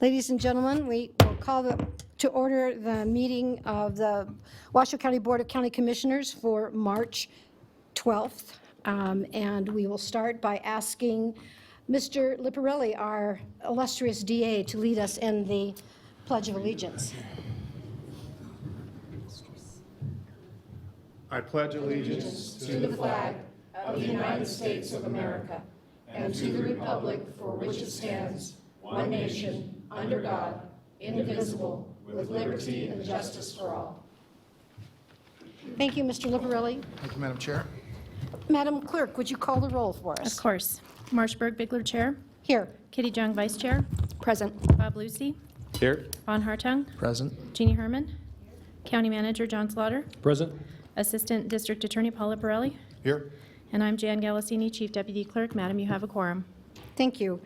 Ladies and gentlemen, we will call to order the meeting of the Washoe County Board of County Commissioners for March 12th. And we will start by asking Mr. Liparelli, our illustrious DA, to lead us in the Pledge of Allegiance. I pledge allegiance to the flag of the United States of America and to the republic for which it stands, one nation, under God, indivisible, with liberty and justice for all. Thank you, Mr. Liparelli. Thank you, Madam Chair. Madam Clerk, would you call the roll for us? Of course. Marshberg Bigler, Chair. Here. Kitty Jung, Vice Chair. Present. Bob Lucy. Here. Von Hartung. Present. Jeannie Herman. County Manager John Slaughter. Present. Assistant District Attorney Paula Borelli. Here. And I'm Jan Galasini, Chief Deputy Clerk. Madam, you have a quorum. Thank you.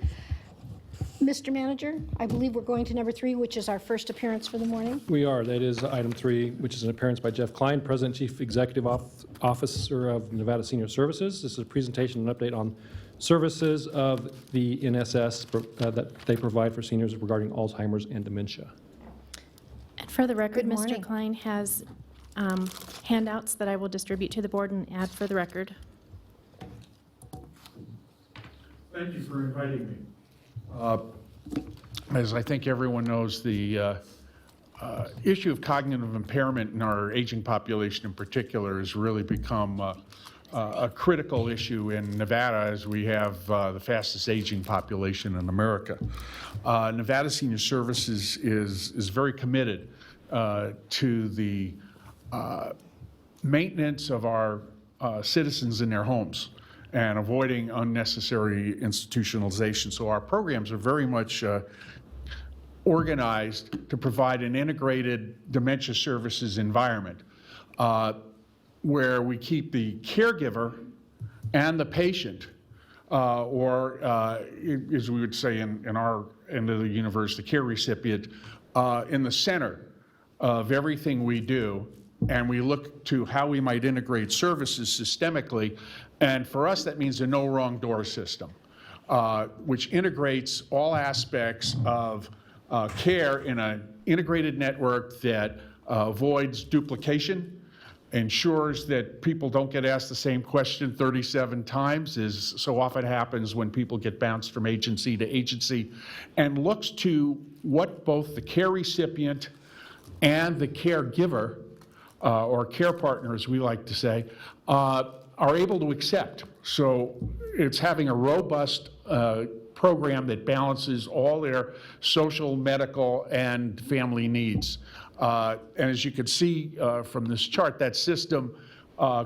Mr. Manager, I believe we're going to number 3, which is our first appearance for the morning. We are. That is item 3, which is an appearance by Jeff Klein, President Chief Executive Officer of Nevada Senior Services. This is a presentation and update on services of the NSS that they provide for seniors regarding Alzheimer's and dementia. And for the record, Good morning. Mr. Klein has handouts that I will distribute to the board and add for the record. Thank you for inviting me. As I think everyone knows, the issue of cognitive impairment in our aging population in particular has really become a critical issue in Nevada, as we have the fastest aging population in America. Nevada Senior Services is very committed to the maintenance of our citizens in their homes and avoiding unnecessary institutionalization. So our programs are very much organized to provide an integrated dementia services environment where we keep the caregiver and the patient, or as we would say in our end of the universe, the care recipient, in the center of everything we do. And we look to how we might integrate services systemically. And for us, that means a no wrong door system, which integrates all aspects of care in an integrated network that avoids duplication, ensures that people don't get asked the same question 37 times, as so often happens when people get bounced from agency to agency, and looks to what both the care recipient and the caregiver, or care partner, as we like to say, are able to accept. So it's having a robust program that balances all their social, medical, and family needs. And as you can see from this chart, that system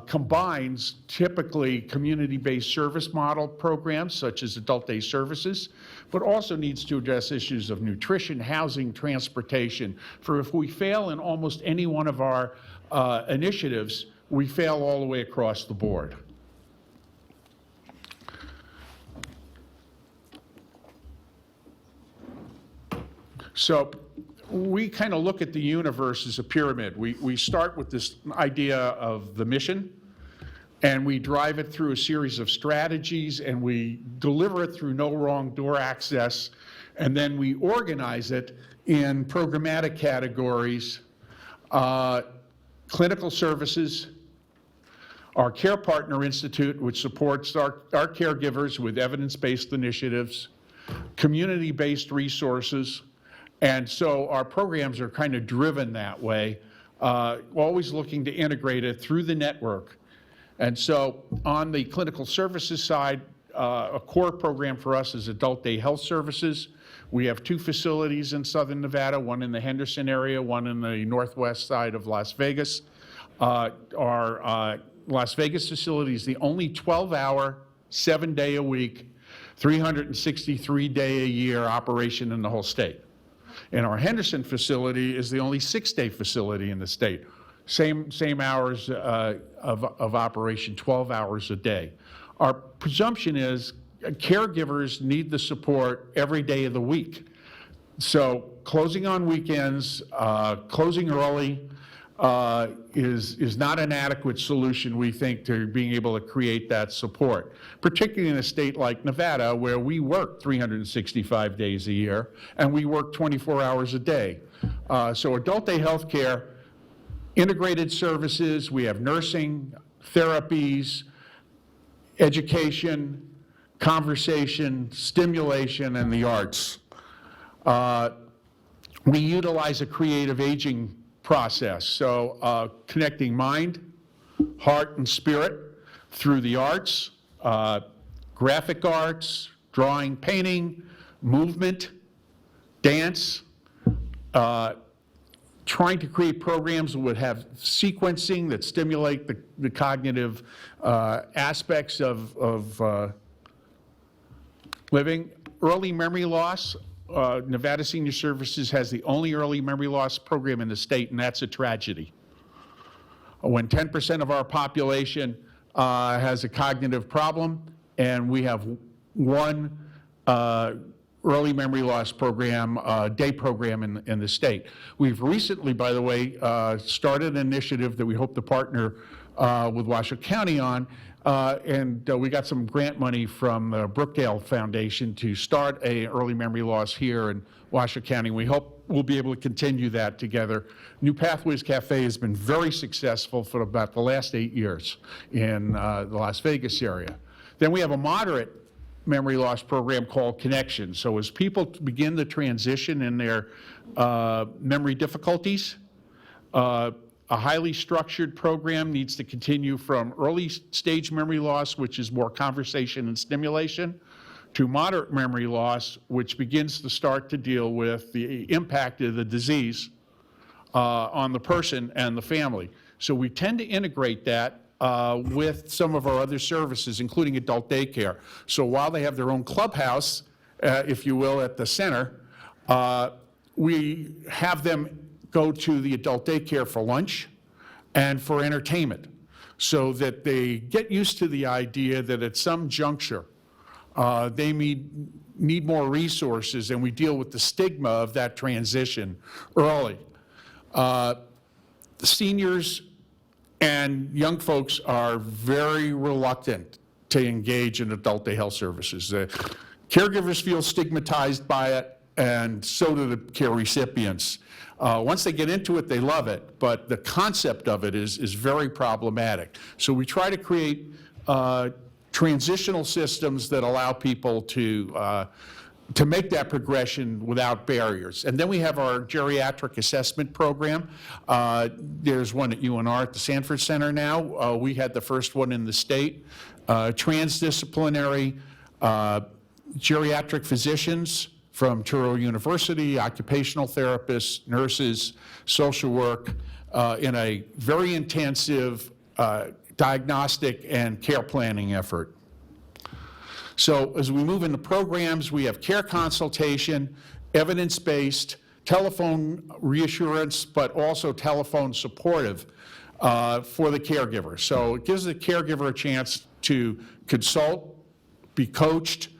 combines typically community-based service model programs such as adult day services, but also needs to address issues of nutrition, housing, transportation. For if we fail in almost any one of our initiatives, we fail all the way across the board. So we kind of look at the universe as a pyramid. We start with this idea of the mission, and we drive it through a series of strategies, and we deliver it through no wrong door access, and then we organize it in programmatic categories, clinical services, our Care Partner Institute, which supports our caregivers with evidence-based initiatives, community-based resources, and so our programs are kind of driven that way, always looking to integrate it through the network. And so on the clinical services side, a core program for us is adult day health services. We have 2 facilities in Southern Nevada, one in the Henderson area, one in the northwest side of Las Vegas. Our Las Vegas facility is the only 12-hour, 7-day-a-week, 363-day-a-year operation in the whole state. And our Henderson facility is the only 6-day facility in the state. Same hours of operation, 12 hours a day. Our presumption is caregivers need the support every day of the week. So closing on weekends, closing early, is not an adequate solution, we think, to being able to create that support, particularly in a state like Nevada, where we work 365 days a year, and we work 24 hours a day. So adult day health care, integrated services, we have nursing, therapies, education, conversation, stimulation, and the arts. We utilize a creative aging process, so connecting mind, heart, and spirit through the arts, graphic arts, drawing, painting, movement, dance, trying to create programs that would have sequencing that stimulate the cognitive aspects of living. Early memory loss, Nevada Senior Services has the only early memory loss program in the state, and that's a tragedy. When 10% of our population has a cognitive problem, and we have one early memory loss program, day program in the state. We've recently, by the way, started an initiative that we hope to partner with Washoe County on, and we got some grant money from the Brookdale Foundation to start a early memory loss here in Washoe County. We hope we'll be able to continue that together. New Pathways Cafe has been very successful for about the last 8 years in the Las Vegas area. Then we have a moderate memory loss program called Connection. So as people begin the transition in their memory difficulties, a highly structured program needs to continue from early stage memory loss, which is more conversation and stimulation, to moderate memory loss, which begins to start to deal with the impact of the disease on the person and the family. So we tend to integrate that with some of our other services, including adult daycare. So while they have their own clubhouse, if you will, at the center, we have them go to the adult daycare for lunch and for entertainment, so that they get used to the idea that at some juncture, they need more resources, and we deal with the stigma of that transition early. Seniors and young folks are very reluctant to engage in adult day health services. Caregivers feel stigmatized by it, and so do the care recipients. Once they get into it, they love it, but the concept of it is very problematic. So we try to create transitional systems that allow people to make that progression without barriers. And then we have our geriatric assessment program. There's one at UNR at the Sanford Center now. We had the first one in the state. Transdisciplinary geriatric physicians from Touro University, occupational therapists, nurses, social work, in a very intensive diagnostic and care planning effort. So as we move into programs, we have care consultation, evidence-based, telephone reassurance, but also telephone supportive for the caregiver. So it gives the caregiver a chance to consult, be coached,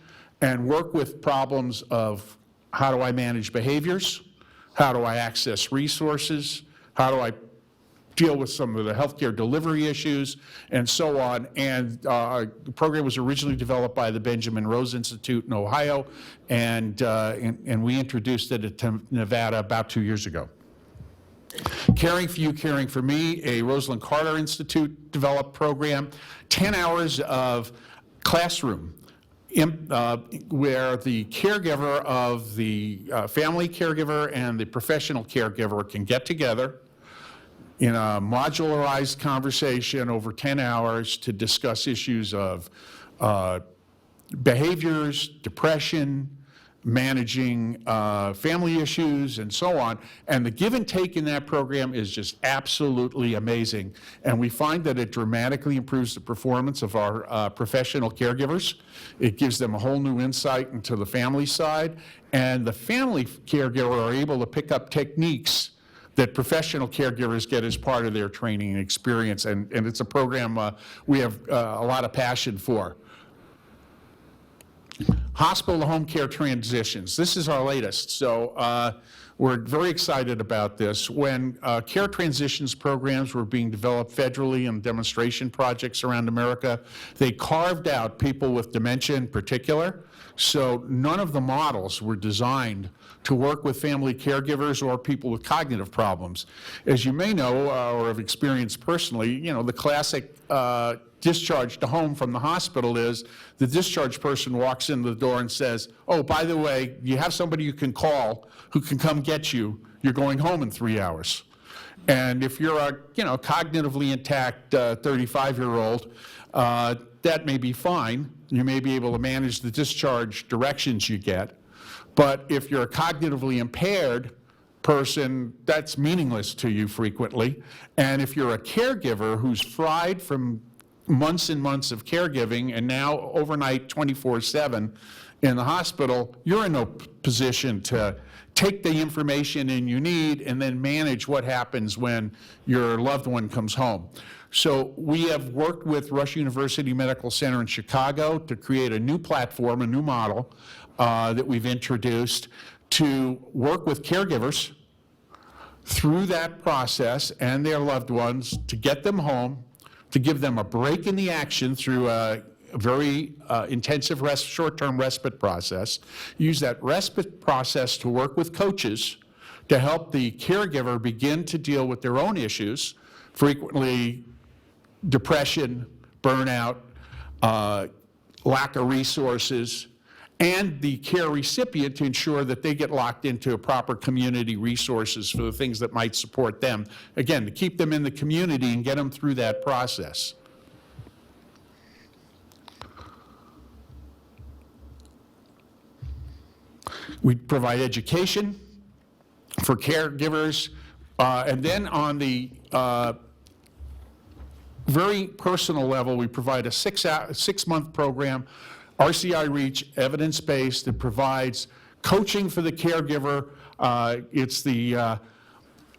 and work with problems of how do I manage behaviors, how do I access resources, how do I deal with some of the healthcare delivery issues, and so on. And the program was originally developed by the Benjamin Rose Institute in Ohio, and we introduced it to Nevada about 2 years ago. Caring for You, Caring for Me, a Rosalind Carter Institute developed program, 10 hours of classroom where the caregiver of the family caregiver and the professional caregiver can get together in a modularized conversation over 10 hours to discuss issues of behaviors, depression, managing family issues, and so on. And the give and take in that program is just absolutely amazing. And we find that it dramatically improves the performance of our professional caregivers. It gives them a whole new insight into the family side. And the family caregiver are able to pick up techniques that professional caregivers get as part of their training and experience. And it's a program we have a lot of passion for. Hospital to home care transitions. This is our latest. So we're very excited about this. When care transitions programs were being developed federally and demonstration projects around America, they carved out people with dementia in particular. So none of the models were designed to work with family caregivers or people with cognitive problems. As you may know or have experienced personally, the classic discharge to home from the hospital is the discharge person walks in the door and says, oh, by the way, you have somebody you can call who can come get you. You're going home in 3 hours. And if you're a cognitively intact 35-year-old, that may be fine. You may be able to manage the discharge directions you get. But if you're a cognitively impaired person, that's meaningless to you frequently. And if you're a caregiver who's fried from months and months of caregiving and now overnight 24/7 in the hospital, you're in no position to take the information in you need and then manage what happens when your loved one comes home. So we have worked with Rush University Medical Center in Chicago to create a new platform, a new model that we've introduced to work with caregivers through that process and their loved ones to get them home, to give them a break in the action through a very intensive short-term respite process, use that respite process to work with coaches to help the caregiver begin to deal with their own issues, frequently depression, burnout, lack of resources, and the care recipient to ensure that they get locked into proper community resources for the things that might support them. Again, to keep them in the community and get them through that process. We provide education for caregivers, and then on the very personal level, we provide a six-month program, RCI Reach, evidence-based, that provides coaching for the caregiver. It's the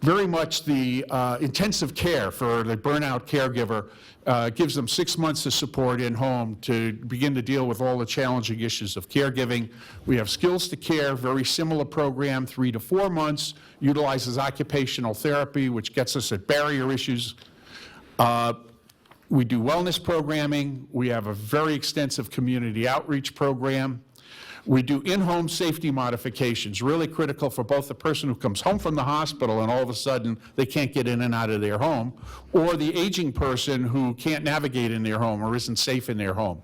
very much the intensive care for the burnout caregiver. Gives them 6 months of support in home to begin to deal with all the challenging issues of caregiving. We have Skills to Care, very similar program, 3 to 4 months, utilizes occupational therapy, which gets us at barrier issues. We do wellness programming. We have a very extensive community outreach program. We do in-home safety modifications, really critical for both the person who comes home from the hospital and all of a sudden they can't get in and out of their home, or the aging person who can't navigate in their home or isn't safe in their home.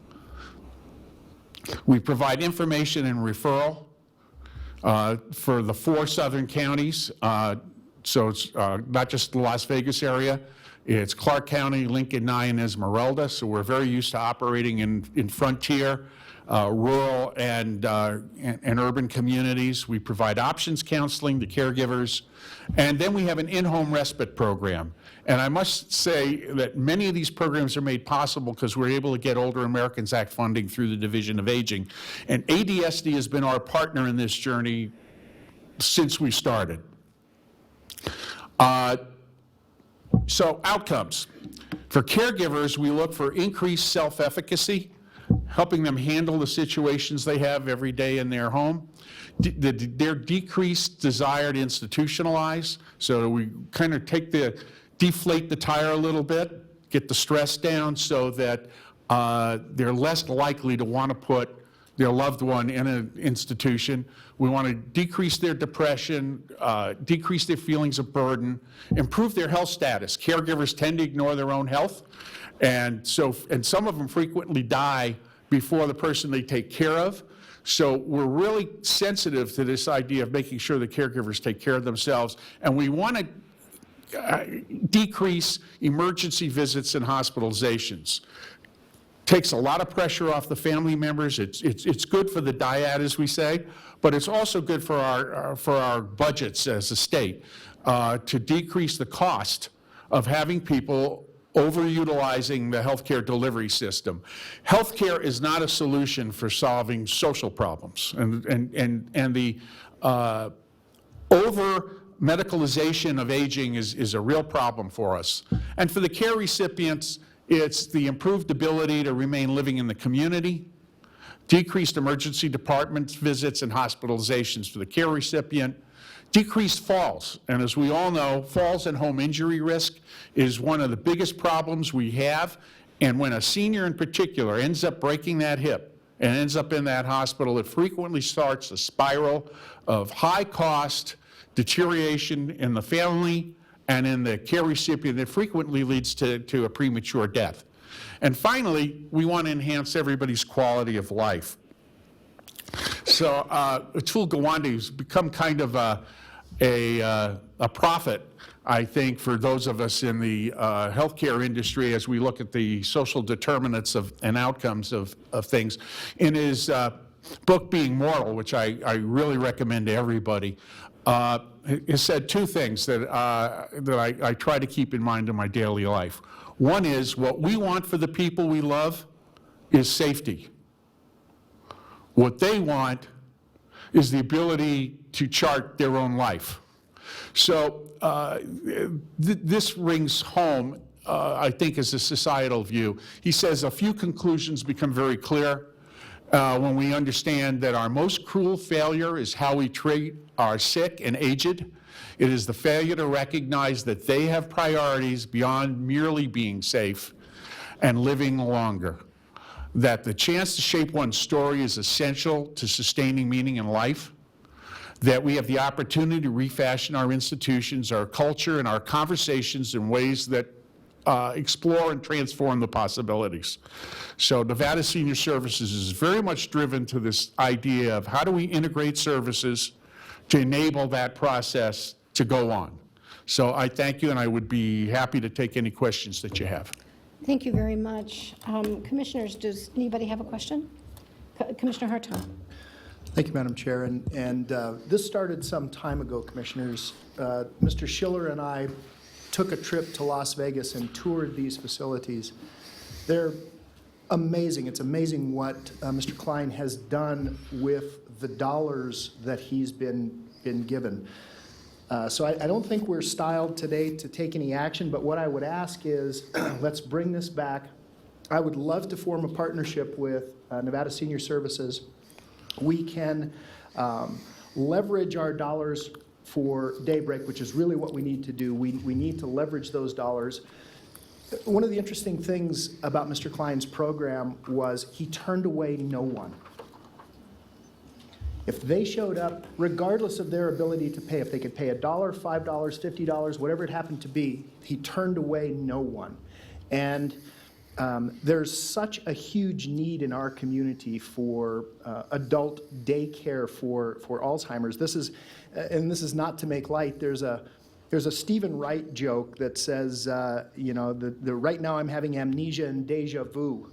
We provide information and referral for the 4 southern counties. So it's not just the Las Vegas area. It's Clark County, Lincoln, Nye, and Esmeralda. So we're very used to operating in frontier, rural, and urban communities. We provide options counseling to caregivers. And then we have an in-home respite program. And I must say that many of these programs are made possible because we're able to get Older Americans Act funding through the Division of Aging. And ADSD has been our partner in this journey since we started. So outcomes. For caregivers, we look for increased self-efficacy, helping them handle the situations they have every day in their home. Their decreased desire to institutionalize, so we kind of deflate the tire a little bit, get the stress down so that they're less likely to want to put their loved one in an institution. We want to decrease their depression, decrease their feelings of burden, improve their health status. Caregivers tend to ignore their own health, and some of them frequently die before the person they take care of. So we're really sensitive to this idea of making sure the caregivers take care of themselves, and we want to decrease emergency visits and hospitalizations. Takes a lot of pressure off the family members. It's good for the dyad, as we say, but it's also good for our budgets as a state to decrease the cost of having people overutilizing the healthcare delivery system. Healthcare is not a solution for solving social problems, and the over-medicalization of aging is a real problem for us. And for the care recipients, it's the improved ability to remain living in the community, decreased emergency department visits and hospitalizations for the care recipient, decreased falls. And as we all know, falls and home injury risk is one of the biggest problems we have. And when a senior in particular ends up breaking that hip and ends up in that hospital, it frequently starts a spiral of high cost, deterioration in the family and in the care recipient that frequently leads to a premature death. And finally, we want to enhance everybody's quality of life. So Atul Gawande has become kind of a prophet, I think, for those of us in the healthcare industry as we look at the social determinants and outcomes of things. In his book, Being Mortal, which I really recommend to everybody, has said two things that I try to keep in mind in my daily life. One is, what we want for the people we love is safety. What they want is the ability to chart their own life. So this rings home, I think, as a societal view. He says a few conclusions become very clear when we understand that our most cruel failure is how we treat our sick and aged. It is the failure to recognize that they have priorities beyond merely being safe and living longer. That the chance to shape one's story is essential to sustaining meaning in life. That we have the opportunity to refashion our institutions, our culture, and our conversations in ways that explore and transform the possibilities. So Nevada Senior Services is very much driven to this idea of how do we integrate services to enable that process to go on. So I thank you, and I would be happy to take any questions that you have. Thank you very much. Commissioners, does anybody have a question? Commissioner Hartung. Thank you, Madam Chair. And this started some time ago, Commissioners. Mr. Schiller and I took a trip to Las Vegas and toured these facilities. They're amazing. It's amazing what Mr. Klein has done with the dollars that he's been given. So I don't think we're styled today to take any action, but what I would ask is let's bring this back. I would love to form a partnership with Nevada Senior Services. We can leverage our dollars for Daybreak, which is really what we need to do. We need to leverage those dollars. One of the interesting things about Mr. Klein's program was he turned away no one. If they showed up, regardless of their ability to pay, if they could pay $1, $5, $50, whatever it happened to be, he turned away no one. And there's such a huge need in our community for adult daycare for Alzheimer's. This is not to make light. There's a Stephen Wright joke that says, right now I'm having amnesia and deja vu.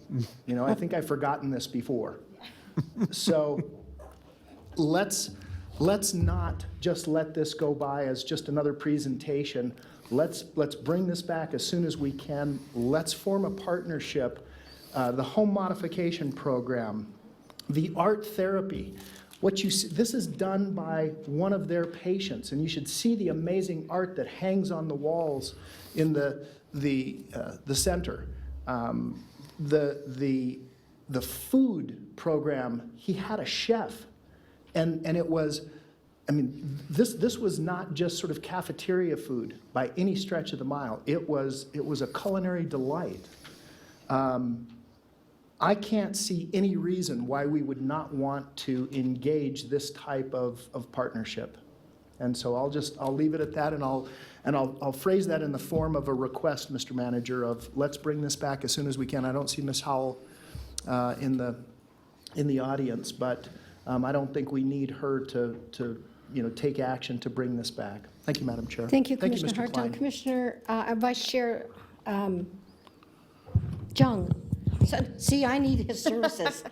I think I've forgotten this before. So let's not just let this go by as just another presentation. Let's bring this back as soon as we can. Let's form a partnership. The home modification program, the art therapy. What you see, this is done by one of their patients, and you should see the amazing art that hangs on the walls in the center. The food program, he had a chef, and it was. I mean, this was not just sort of cafeteria food by any stretch of the mile. It was a culinary delight. I can't see any reason why we would not want to engage this type of partnership. And so I'll leave it at that, and I'll phrase that in the form of a request, Mr. Manager, of let's bring this back as soon as we can. I don't see Ms. Howell in the audience, but I don't think we need her to take action to bring this back. Thank you, Madam Chair. Thank you, Commissioner Mr. Klein. Hartung. Commissioner, Vice Chair Jung. So, see, I need his services.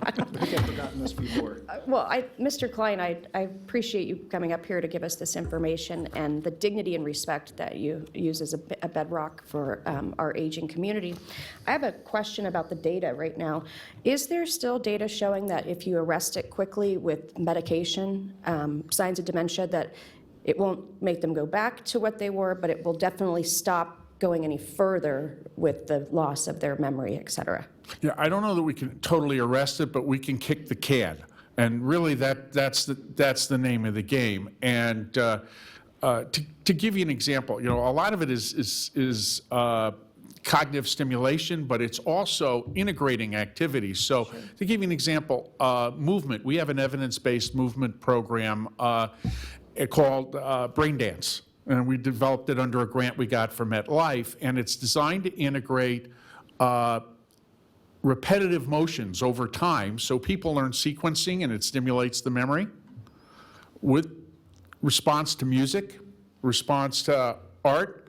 I think I've forgotten this before. Well, Mr. Klein, I appreciate you coming up here to give us this information and the dignity and respect that you use as a bedrock for our aging community. I have a question about the data right now. Is there still data showing that if you arrest it quickly with medication, signs of dementia, that it won't make them go back to what they were, but it will definitely stop going any further with the loss of their memory, et cetera. Yeah, I don't know that we can totally arrest it, but we can kick the can. And really, that's the name of the game. And to give you an example, a lot of it is cognitive stimulation, but it's also integrating activities. So to give you an example, movement. We have an evidence-based movement program called Brain Dance. And we developed it under a grant we got from MetLife. And it's designed to integrate repetitive motions over time, so people learn sequencing and it stimulates the memory with response to music, response to art,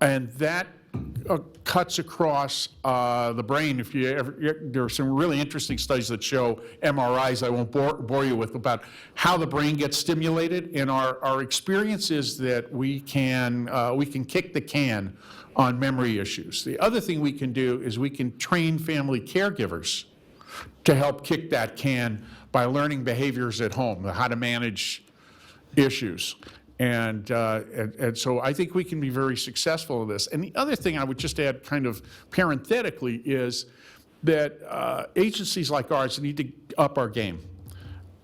and that cuts across the brain. If you ever, there are some really interesting studies that show MRIs, I won't bore you with, about how the brain gets stimulated, and our experience is that we can kick the can on memory issues. The other thing we can do is we can train family caregivers to help kick that can by learning behaviors at home, how to manage issues. And so I think we can be very successful in this. And the other thing I would just add kind of parenthetically is that agencies like ours need to up our game.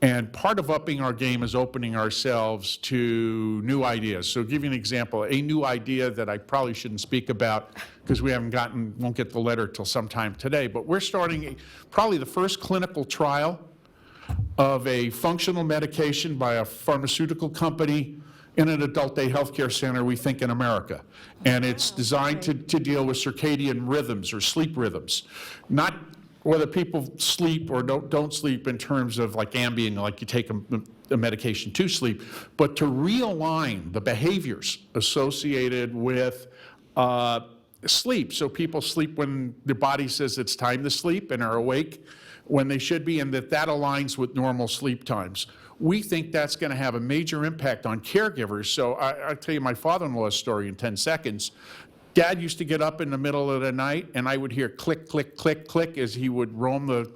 And part of upping our game is opening ourselves to new ideas. So to give you an example, a new idea that I probably shouldn't speak about because we won't get the letter till sometime today, but we're starting probably the first clinical trial of a functional medication by a pharmaceutical company in an adult day healthcare center, we think, in America. And it's designed to deal with circadian rhythms or sleep rhythms. Not whether people sleep or don't sleep in terms of like Ambien, like you take a medication to sleep, but to realign the behaviors associated with sleep. So people sleep when their body says it's time to sleep and are awake when they should be, and that aligns with normal sleep times. We think that's going to have a major impact on caregivers. So I'll tell you my father-in-law's story in 10 seconds. Dad used to get up in the middle of the night, and I would hear click, click, click, click as he would roam the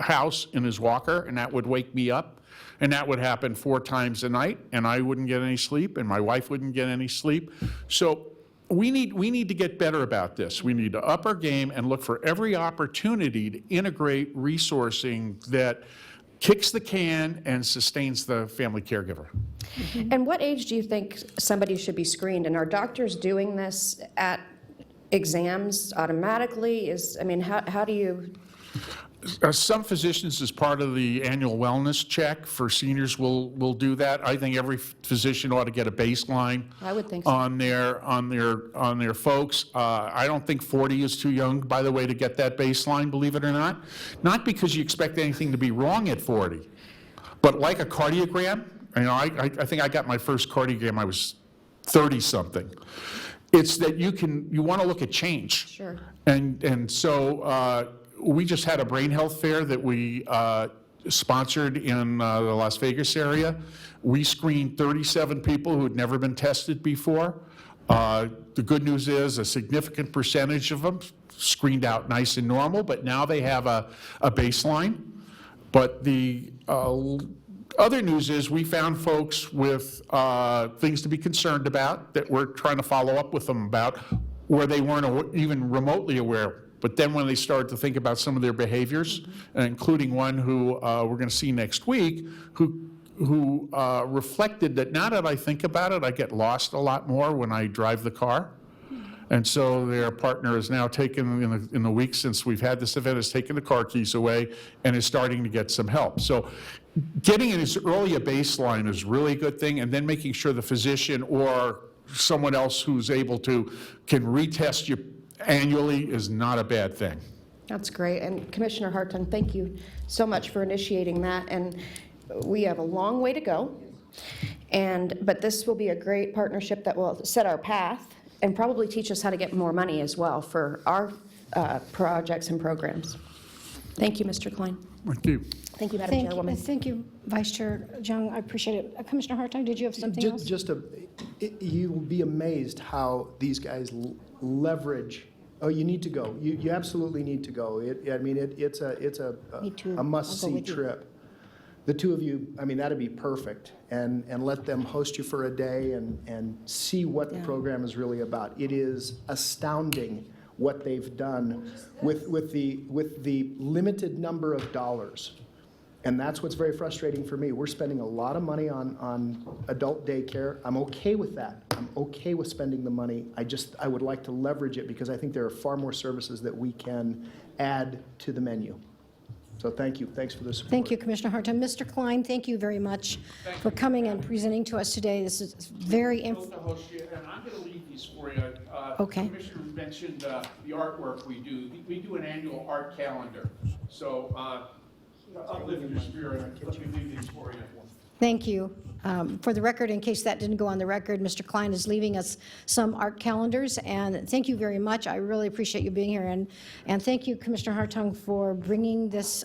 house in his walker, and that would wake me up. And that would happen 4 times a night, and I wouldn't get any sleep, and my wife wouldn't get any sleep. So we need to get better about this. We need to up our game and look for every opportunity to integrate resourcing that kicks the can and sustains the family caregiver. And what age do you think somebody should be screened? And are doctors doing this at exams automatically? How do you? Some physicians, as part of the annual wellness check for seniors, will do that. I think every physician ought to get a baseline I would think so. on their folks. I don't think 40 is too young, by the way, to get that baseline, believe it or not. Not because you expect anything to be wrong at 40, but like a cardiogram. I think I got my first cardiogram, I was 30-something. It's that you want to look at change. Sure. And so we just had a brain health fair that we sponsored in the Las Vegas area. We screened 37 people who had never been tested before. The good news is a significant percentage of them screened out nice and normal, but now they have a baseline. But the other news is we found folks with things to be concerned about that we're trying to follow up with them about, where they weren't even remotely aware. But then when they started to think about some of their behaviors, including one who we're going to see next week, who reflected that now that I think about it, I get lost a lot more when I drive the car. And so their partner is now taken, in the week since we've had this event, has taken the car keys away and is starting to get some help. So getting in as early a baseline is really a good thing, and then making sure the physician or someone else who's able to can retest you annually is not a bad thing. That's great. And Commissioner Hartung, thank you so much for initiating that. And we have a long way to go. But this will be a great partnership that will set our path and probably teach us how to get more money as well for our projects and programs. Thank you, Mr. Klein. Thank you. Thank you, Madam Chairwoman. Thank you, Vice Chair Jung. I appreciate it. Commissioner Hartung, did you have something else? You will be amazed how these guys leverage. Oh, you need to go. You absolutely need to go. It's Me too. a I'll go must-see with you. trip. the two of you, I mean, that'd be perfect. And let them host you for a day and see what the program is really about. It is astounding what they've done with the limited number of dollars. And that's what's very frustrating for me. We're spending a lot of money on adult daycare. I'm okay with that. I'm okay with spending the money. I would like to leverage it because I think there are far more services that we can add to the menu. So thank you. Thanks for the support. Thank you, Commissioner Hartung. Mr. Klein, thank you very much for coming and presenting to us today. This is very, Thrilled to host you, and I'm going to leave these for you. Okay. Commissioner mentioned the artwork we do. We do an annual art calendar. So uplift your spirit. Let me leave these for you. thank you. For the record, in case that didn't go on the record, Mr. Klein is leaving us some art calendars, and thank you very much. I really appreciate you being here, and thank you, Commissioner Hartung, for bringing this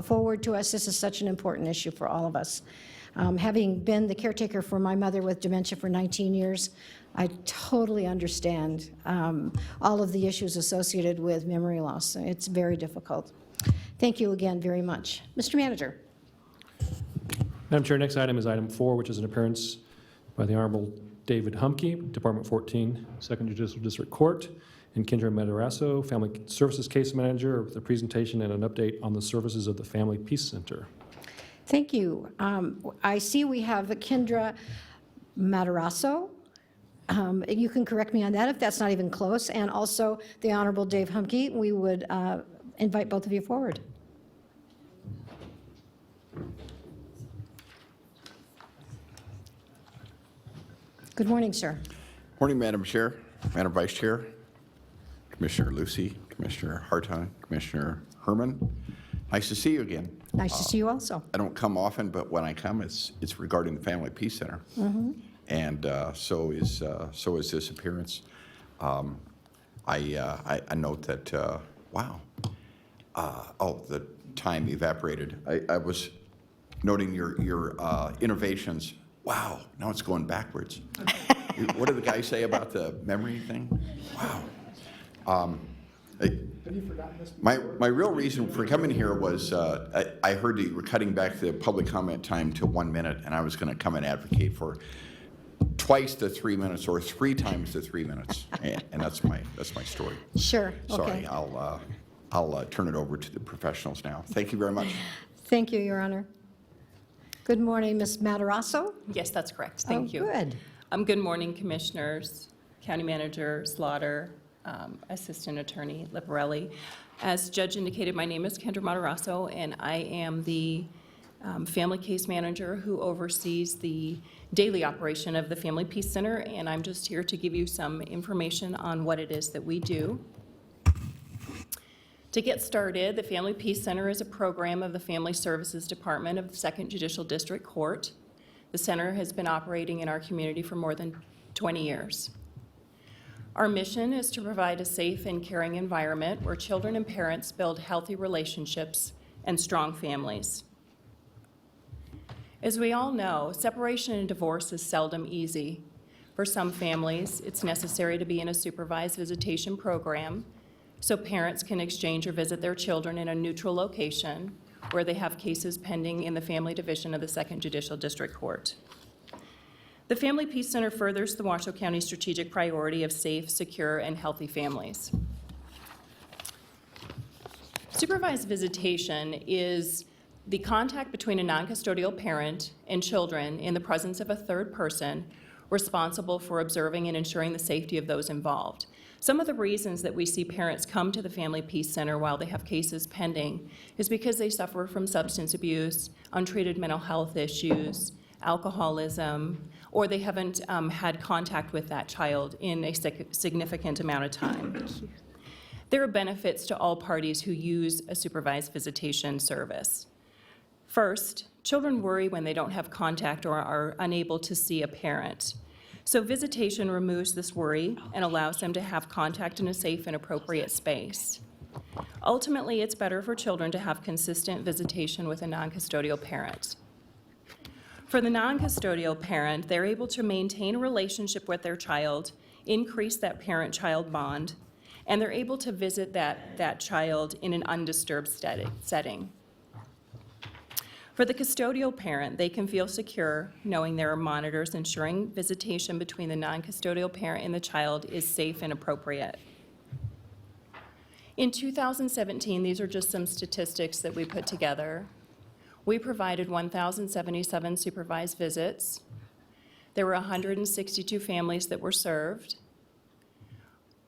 forward to us. This is such an important issue for all of us. Having been the caretaker for my mother with dementia for 19 years, I totally understand all of the issues associated with memory loss. It's very difficult. Thank you again very much. Mr. Manager. Madam Chair, next item is item 4, which is an appearance by the Honorable David Humke, Department 14, 2nd Judicial District Court, and Kendra Madarasso, Family Services Case Manager, with a presentation and an update on the services of the Family Peace Center. Thank you. I see we have Kendra Madarasso. You can correct me on that if that's not even close, and also the Honorable Dave Humke. We would invite both of you forward. Good morning, sir. Morning, Madam Chair, Madam Vice Chair, Commissioner Lucy, Commissioner Hartung, Commissioner Herman. Nice to see you again. Nice to see you also. I don't come often, but when I come, it's regarding the Family Peace Center. And so is this appearance. I note that, wow, the time evaporated. I was noting your innovations. Wow, now it's going backwards. What did the guy say about the memory thing? Wow. My real reason for coming here was I heard you were cutting back the public comment time to 1 minute, and I was going to come and advocate for twice the 3 minutes or 3 times the 3 minutes, and that's my story. Sure. Sorry, Okay. I'll turn it over to the professionals now. Thank you very much. Thank you, Your Honor. Good morning, Ms. Madarasso. Yes, that's correct. Thank you. Good. Good morning, Commissioners, County Manager Slaughter, Assistant Attorney Liparelli. As Judge indicated, my name is Kendra Madarasso, and I am the Family Case Manager who oversees the daily operation of the Family Peace Center, and I'm just here to give you some information on what it is that we do. To get started, the Family Peace Center is a program of the Family Services Department of the 2nd Judicial District Court. The center has been operating in our community for more than 20 years. Our mission is to provide a safe and caring environment where children and parents build healthy relationships and strong families. As we all know, separation and divorce is seldom easy. For some families, it's necessary to be in a supervised visitation program so parents can exchange or visit their children in a neutral location where they have cases pending in the Family Division of the 2nd Judicial District Court. The Family Peace Center furthers the Washoe County strategic priority of safe, secure, and healthy families. Supervised visitation is the contact between a non-custodial parent and children in the presence of a third person responsible for observing and ensuring the safety of those involved. Some of the reasons that we see parents come to the Family Peace Center while they have cases pending is because they suffer from substance abuse, untreated mental health issues, alcoholism, or they haven't had contact with that child in a significant amount of time. There are benefits to all parties who use a supervised visitation service. First, children worry when they don't have contact or are unable to see a parent. So visitation removes this worry and allows them to have contact in a safe and appropriate space. Ultimately, it's better for children to have consistent visitation with a non-custodial parent. For the non-custodial parent, they're able to maintain a relationship with their child, increase that parent-child bond, and they're able to visit that child in an undisturbed setting. For the custodial parent, they can feel secure knowing there are monitors ensuring visitation between the non-custodial parent and the child is safe and appropriate. In 2017, these are just some statistics that we put together. We provided 1,077 supervised visits. There were 162 families that were served.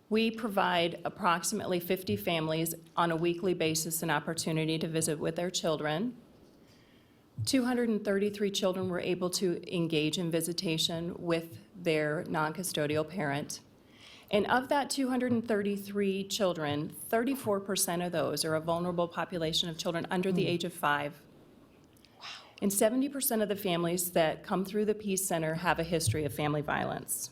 We provide approximately 50 families on a weekly basis an opportunity to visit with their children. 233 children were able to engage in visitation with their non-custodial parent. And of that 233 children, 34% of those are a vulnerable population of children under the age of 5. And 70% of the families that come through the Peace Center have a history of family violence.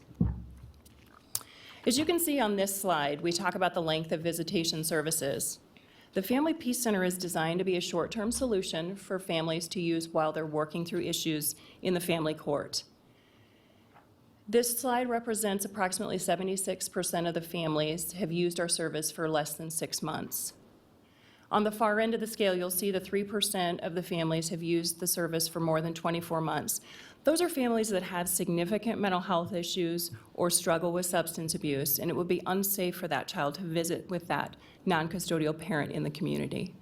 As you can see on this slide, we talk about the length of visitation services. The Family Peace Center is designed to be a short-term solution for families to use while they're working through issues in the family court. This slide represents approximately 76% of the families have used our service for less than 6 months. On the far end of the scale, you'll see the 3% of the families have used the service for more than 24 months. Those are families that have significant mental health issues or struggle with substance abuse, and it would be unsafe for that child to visit with that non-custodial parent in the community.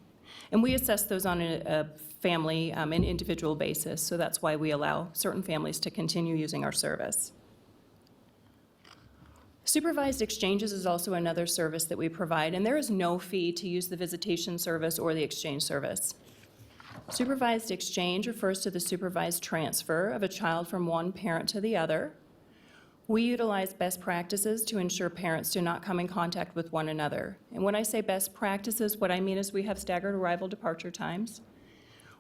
And we assess those on a family and individual basis, so that's why we allow certain families to continue using our service. Supervised Exchanges is also another service that we provide, and there is no fee to use the visitation service or the exchange service. Supervised Exchange refers to the supervised transfer of a child from one parent to the other. We utilize best practices to ensure parents do not come in contact with one another. And when I say best practices, what I mean is we have staggered arrival departure times.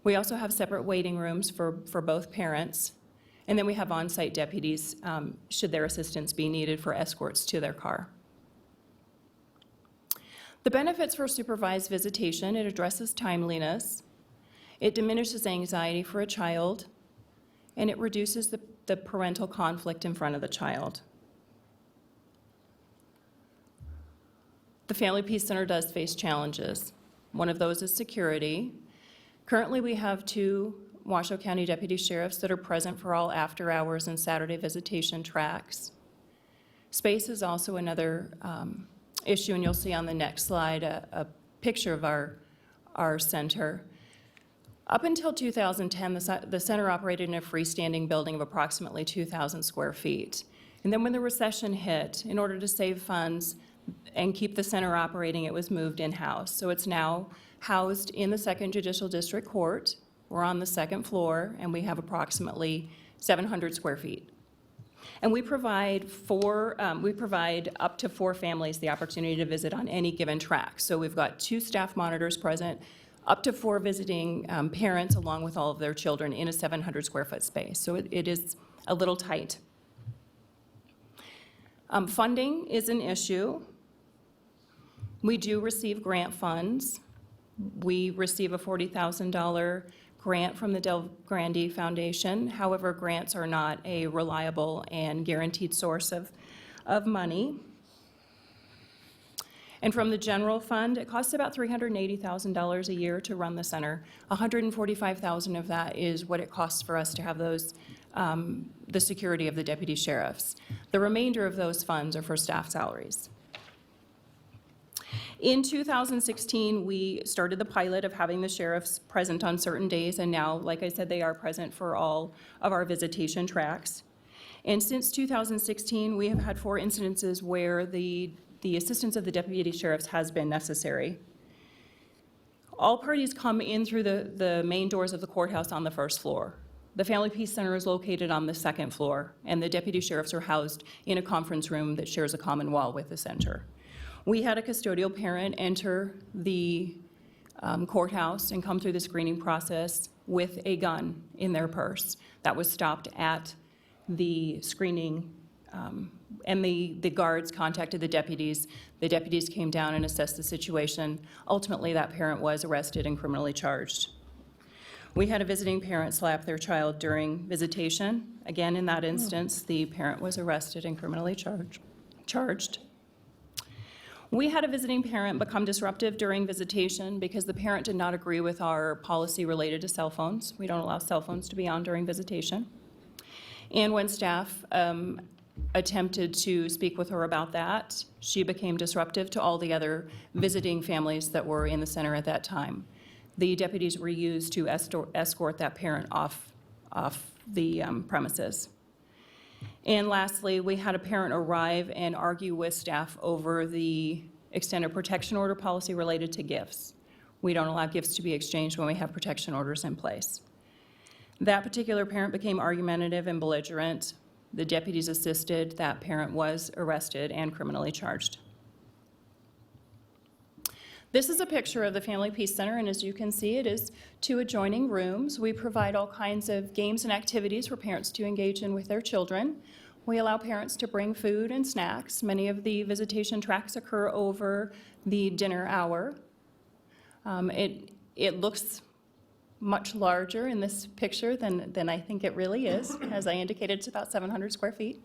We also have separate waiting rooms for both parents. And then we have on-site deputies should their assistance be needed for escorts to their car. The benefits for supervised visitation: it addresses timeliness, it diminishes anxiety for a child, and it reduces the parental conflict in front of the child. The Family Peace Center does face challenges. One of those is security. Currently, we have 2 Washoe County Deputy Sheriffs that are present for all after-hours and Saturday visitation tracks. Space is also another issue, and you'll see on the next slide a picture of our center. Up until 2010, the center operated in a freestanding building of approximately 2,000 square feet. And then when the recession hit, in order to save funds and keep the center operating, it was moved in-house. So it's now housed in the 2nd Judicial District Court. We're on the 2nd floor, and we have approximately 700 square feet. And we provide up to 4 families the opportunity to visit on any given track. So we've got 2 staff monitors present, up to 4 visiting parents along with all of their children in a 700 square foot space. So it is a little tight. Funding is an issue. We do receive grant funds. We receive a $40,000 grant from the Del Grande Foundation. However, grants are not a reliable and guaranteed source of money. And from the general fund, it costs about $380,000 a year to run the center. $145,000 of that is what it costs for us to have those, the security of the deputy sheriffs. The remainder of those funds are for staff salaries. In 2016, we started the pilot of having the sheriffs present on certain days, and now, like I said, they are present for all of our visitation tracks. And since 2016, we have had 4 incidences where the assistance of the deputy sheriffs has been necessary. All parties come in through the main doors of the courthouse on the 1st floor. The Family Peace Center is located on the 2nd floor, and the deputy sheriffs are housed in a conference room that shares a common wall with the center. We had a custodial parent enter the courthouse and come through the screening process with a gun in their purse. That was stopped at the screening, and the guards contacted the deputies. The deputies came down and assessed the situation. Ultimately, that parent was arrested and criminally charged. We had a visiting parent slap their child during visitation. Again, in that instance, the parent was arrested and criminally charged. We had a visiting parent become disruptive during visitation because the parent did not agree with our policy related to cell phones. We don't allow cell phones to be on during visitation. And when staff attempted to speak with her about that, she became disruptive to all the other visiting families that were in the center at that time. The deputies were used to escort that parent off the premises. And lastly, we had a parent arrive and argue with staff over the extended protection order policy related to gifts. We don't allow gifts to be exchanged when we have protection orders in place. That particular parent became argumentative and belligerent. The deputies assisted. That parent was arrested and criminally charged. This is a picture of the Family Peace Center, and as you can see, it is 2 adjoining rooms. We provide all kinds of games and activities for parents to engage in with their children. We allow parents to bring food and snacks. Many of the visitation tracks occur over the dinner hour. It looks much larger in this picture than I think it really is. As I indicated, it's about 700 square feet.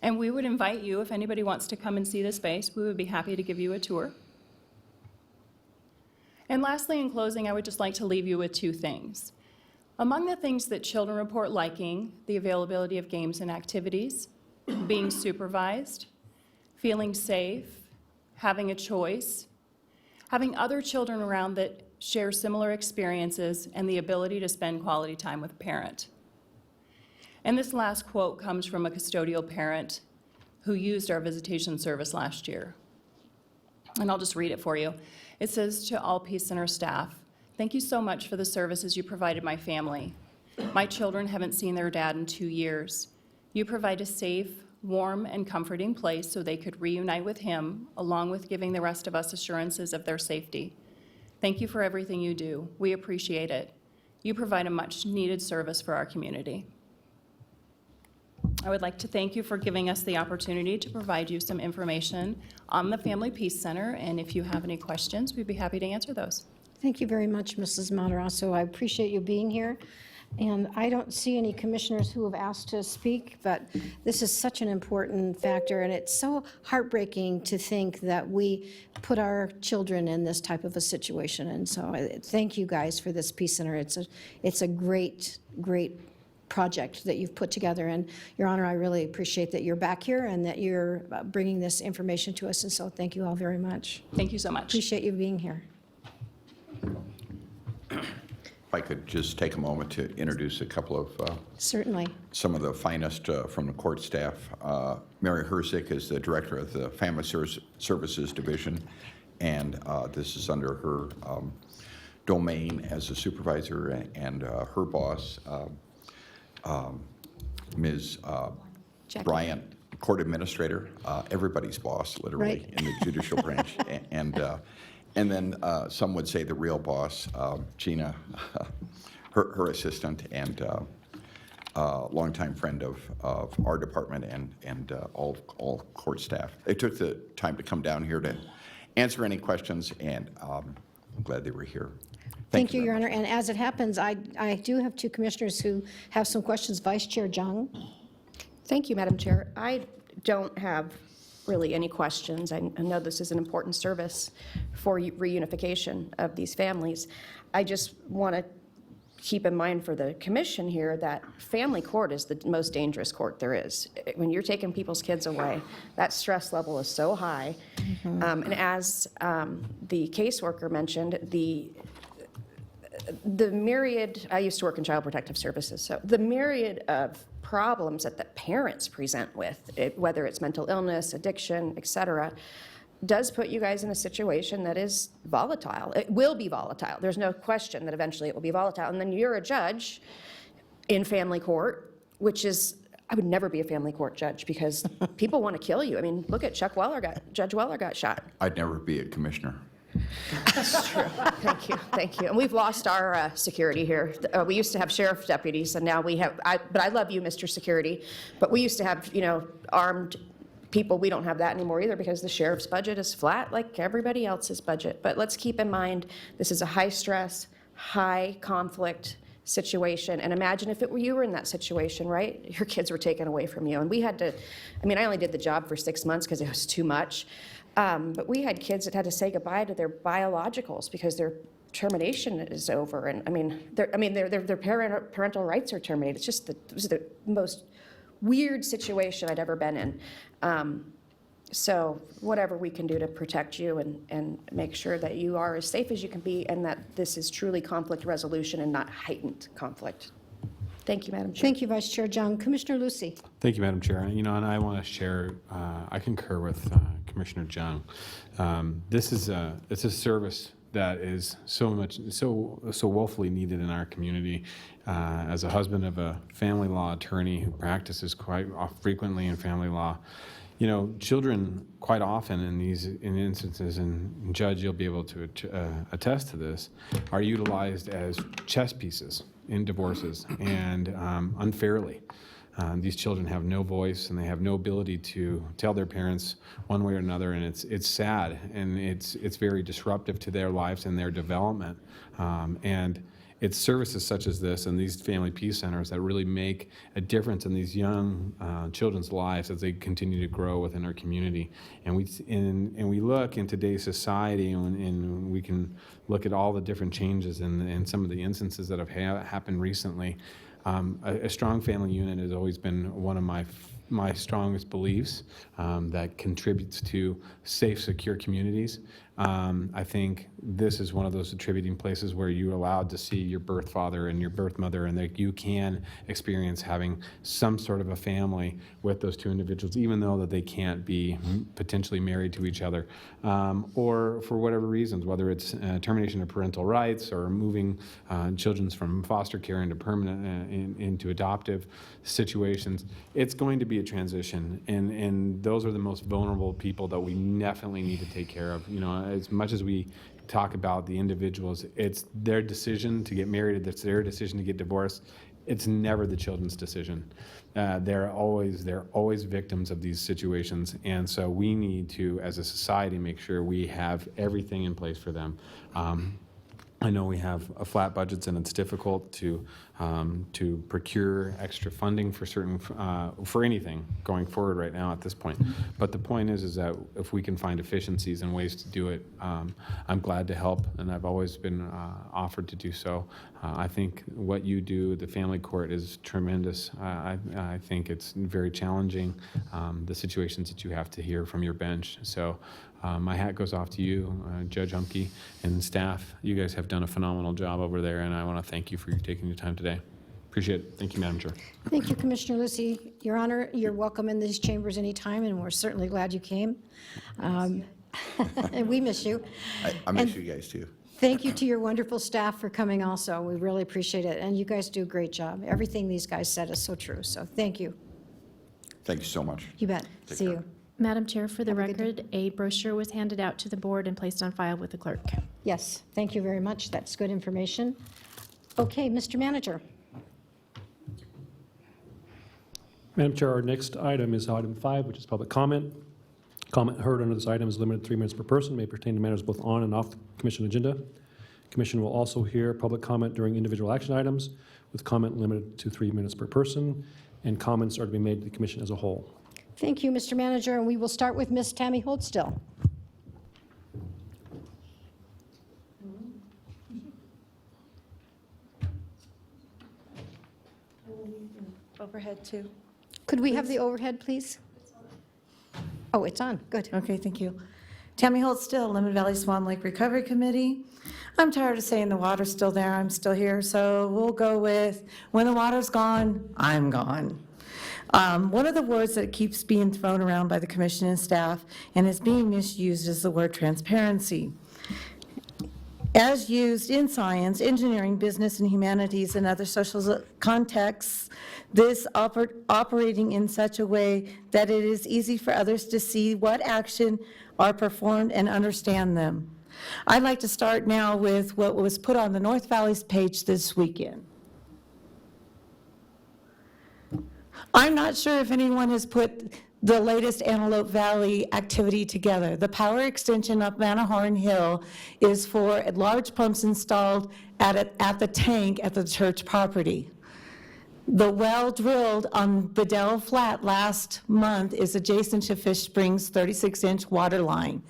And we would invite you, if anybody wants to come and see the space, we would be happy to give you a tour. And lastly, in closing, I would just like to leave you with 2 things. Among the things that children report liking, the availability of games and activities, being supervised, feeling safe, having a choice, having other children around that share similar experiences, and the ability to spend quality time with a parent. And this last quote comes from a custodial parent who used our visitation service last year. And I'll just read it for you. It says, "To all Peace Center staff, thank you so much for the services you provided my family. My children haven't seen their dad in 2 years. You provide a safe, warm, and comforting place so they could reunite with him, along with giving the rest of us assurances of their safety. Thank you for everything you do. We appreciate it. You provide a much-needed service for our community." I would like to thank you for giving us the opportunity to provide you some information on the Family Peace Center, and if you have any questions, we'd be happy to answer those. Thank you very much, Mrs. Matarasso. I appreciate you being here. And I don't see any commissioners who have asked to speak, but this is such an important factor, and it's so heartbreaking to think that we put our children in this type of a situation. And so thank you guys for this Peace Center. It's a great, great project that you've put together. And Your Honor, I really appreciate that you're back here and that you're bringing this information to us. And so thank you all very much. Thank you so much. Appreciate you being here. If I could just take a moment to introduce a couple of Certainly. some of the finest from the court staff. Mary Hersick is the director of the Family Services Division, and this is under her domain as a supervisor, and her boss, Ms. Jackie. Bryant, court administrator, everybody's boss, literally, Right. in the judicial branch. And then some would say the real boss, Gina, her assistant, and longtime friend of our department and all court staff. They took the time to come down here to answer any questions, and I'm glad they were here. Thank you, very Your much. Honor. And as it happens, I do have 2 commissioners who have some questions. Vice Chair Jung. Thank you, Madam Chair. I don't have really any questions. I know this is an important service for reunification of these families. I just want to keep in mind for the commission here that family court is the most dangerous court there is. When you're taking people's kids away, that stress level is so high. And as the caseworker mentioned, the myriad, I used to work in child protective services, so the myriad of problems that the parents present with, whether it's mental illness, addiction, et cetera, does put you guys in a situation that is volatile. It will be volatile. There's no question that eventually it will be volatile. And then you're a judge in family court, which is, I would never be a family court judge because people want to kill you. I mean, look at Judge Weller got shot. I'd never be a commissioner. That's true. Thank you. And we've lost our security here. We used to have sheriff deputies, and now we have, but I love you, Mr. Security, but we used to have, armed people. We don't have that anymore either because the sheriff's budget is flat like everybody else's budget. But let's keep in mind, this is a high-stress, high-conflict situation. And imagine if you were in that situation, right? Your kids were taken away from you. And we had to, I mean, I only did the job for 6 months because it was too much. But we had kids that had to say goodbye to their biologicals because their termination is over. And their parental rights are terminated. It's just it was the most weird situation I'd ever been in. So whatever we can do to protect you and make sure that you are as safe as you can be and that this is truly conflict resolution and not heightened conflict. Thank you, Madam Chair. Thank you, Vice Chair Jung. Commissioner Lucy. Thank you, Madam Chair. And I want to share, I concur with Commissioner Jung. It's a service that is so woefully needed in our community. As a husband of a family law attorney who practices quite frequently in family law, children quite often in instances, and Judge, you'll be able to attest to this, are utilized as chess pieces in divorces and unfairly. These children have no voice and they have no ability to tell their parents one way or another, and it's sad and it's very disruptive to their lives and their development. And it's services such as this and these family peace centers that really make a difference in these young children's lives as they continue to grow within our community. And we look in today's society, and we can look at all the different changes and some of the instances that have happened recently. A strong family unit has always been one of my strongest beliefs that contributes to safe, secure communities. I think this is one of those attributing places where you're allowed to see your birth father and your birth mother, and that you can experience having some sort of a family with those two individuals, even though that they can't be potentially married to each other, or for whatever reasons, whether it's termination of parental rights or moving children from foster care into permanent into adoptive situations. It's going to be a transition, and those are the most vulnerable people that we definitely need to take care of. As much as we talk about the individuals, it's their decision to get married, it's their decision to get divorced. It's never the children's decision. They're always victims of these situations, and so we need to, as a society, make sure we have everything in place for them. I know we have flat budgets, and it's difficult to procure extra funding for for anything going forward right now at this point. But the point is that if we can find efficiencies and ways to do it, I'm glad to help, and I've always been offered to do so. I think what you do, the family court, is tremendous. I think it's very challenging, the situations that you have to hear from your bench. So my hat goes off to you, Judge Humke, and staff. You guys have done a phenomenal job over there, and I want to thank you for taking your time today. Appreciate it. Thank you, Madam Chair. Thank you, Commissioner Lucy. Your Honor, you're welcome in these chambers anytime, and we're certainly glad you came. And we miss you. I miss you guys too. Thank you to your wonderful staff for coming also. We really appreciate it, and you guys do a great job. Everything these guys said is so true, so thank you. Thank you so much. You bet. Take See care. you. Madam Chair, for the Have a good day. record, a brochure was handed out to the board and placed on file with the clerk. Yes, thank you very much. That's good information. Okay, Mr. Manager. Madam Chair, our next item is item 5, which is public comment. Comment heard under this item is limited to 3 minutes per person, may pertain to matters both on and off the commission agenda. Commission will also hear public comment during individual action items, with comment limited to 3 minutes per person, and comments are to be made to the commission as a whole. Thank you, Mr. Manager, and we will start with Ms. Tammy Hold still. Overhead too. Could we have the overhead, please? Oh, it's on. Good. Okay, thank you. Tammy Hold still, Lemon Valley Swan Lake Recovery Committee. I'm tired of saying the water's still there, I'm still here, so we'll go with, when the water's gone, I'm gone. One of the words that keeps being thrown around by the commission and staff and is being misused is the word transparency. As used in science, engineering, business, and humanities, and other social contexts, this operating in such a way that it is easy for others to see what action are performed and understand them. I'd like to start now with what was put on the North Valley's page this weekend. I'm not sure if anyone has put the latest Antelope Valley activity together. The power extension up Manahorn Hill is for large pumps installed at the tank at the church property. The well drilled on Bedell Flat last month is adjacent to Fish Springs' 36-inch water line.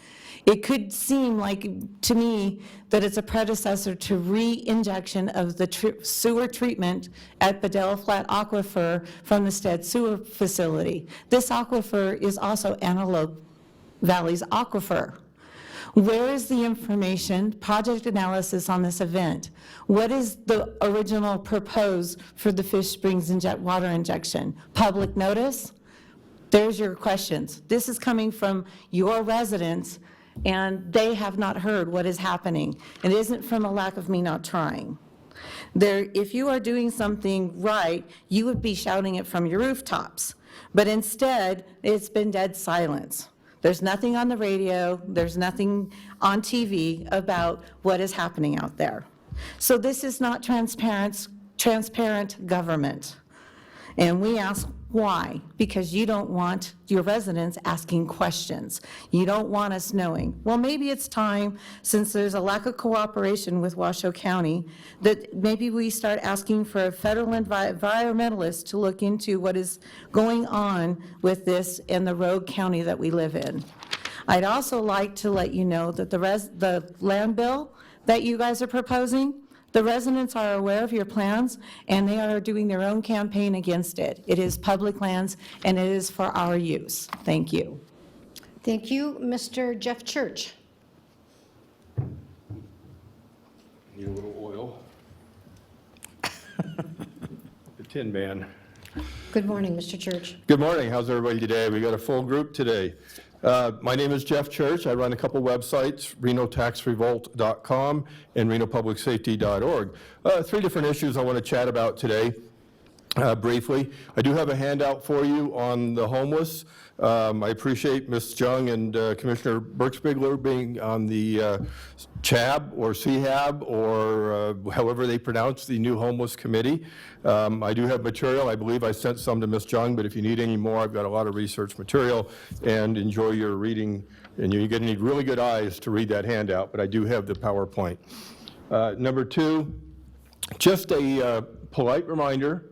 It could seem like, to me, that it's a predecessor to re-injection of the sewer treatment at Bedell Flat Aquifer from the Stead Sewer Facility. This aquifer is also Antelope Valley's aquifer. Where is the information, project analysis on this event? What is the original proposed for the Fish Springs water injection? Public notice? There's your questions. This is coming from your residents, and they have not heard what is happening. It isn't from a lack of me not trying. If you are doing something right, you would be shouting it from your rooftops. But instead, it's been dead silence. There's nothing on the radio, there's nothing on TV about what is happening out there. So this is not transparent government. And we ask why? Because you don't want your residents asking questions. You don't want us knowing. Well, maybe it's time, since there's a lack of cooperation with Washoe County, that maybe we start asking for a federal environmentalist to look into what is going on with this in the rogue county that we live in. I'd also like to let you know that the land bill that you guys are proposing, the residents are aware of your plans, and they are doing their own campaign against it. It is public lands, and it is for our use. Thank you. Thank you. Mr. Jeff Church. Need a little oil. The Tin Man. Good morning, Mr. Church. Good morning. How's everybody today? We got a full group today. My name is Jeff Church. I run a couple websites, renotaxrevolt.com and renopublicsafety.org. 3 different issues I want to chat about today. Briefly, I do have a handout for you on the homeless. I appreciate Ms. Jung and Commissioner Burksbigler being on the CHAB or CHAB or however they pronounce the new homeless committee. I do have material. I believe I sent some to Ms. Jung, but if you need any more, I've got a lot of research material, and enjoy your reading. And you're going to need really good eyes to read that handout, but I do have the PowerPoint. Number 2, just a polite reminder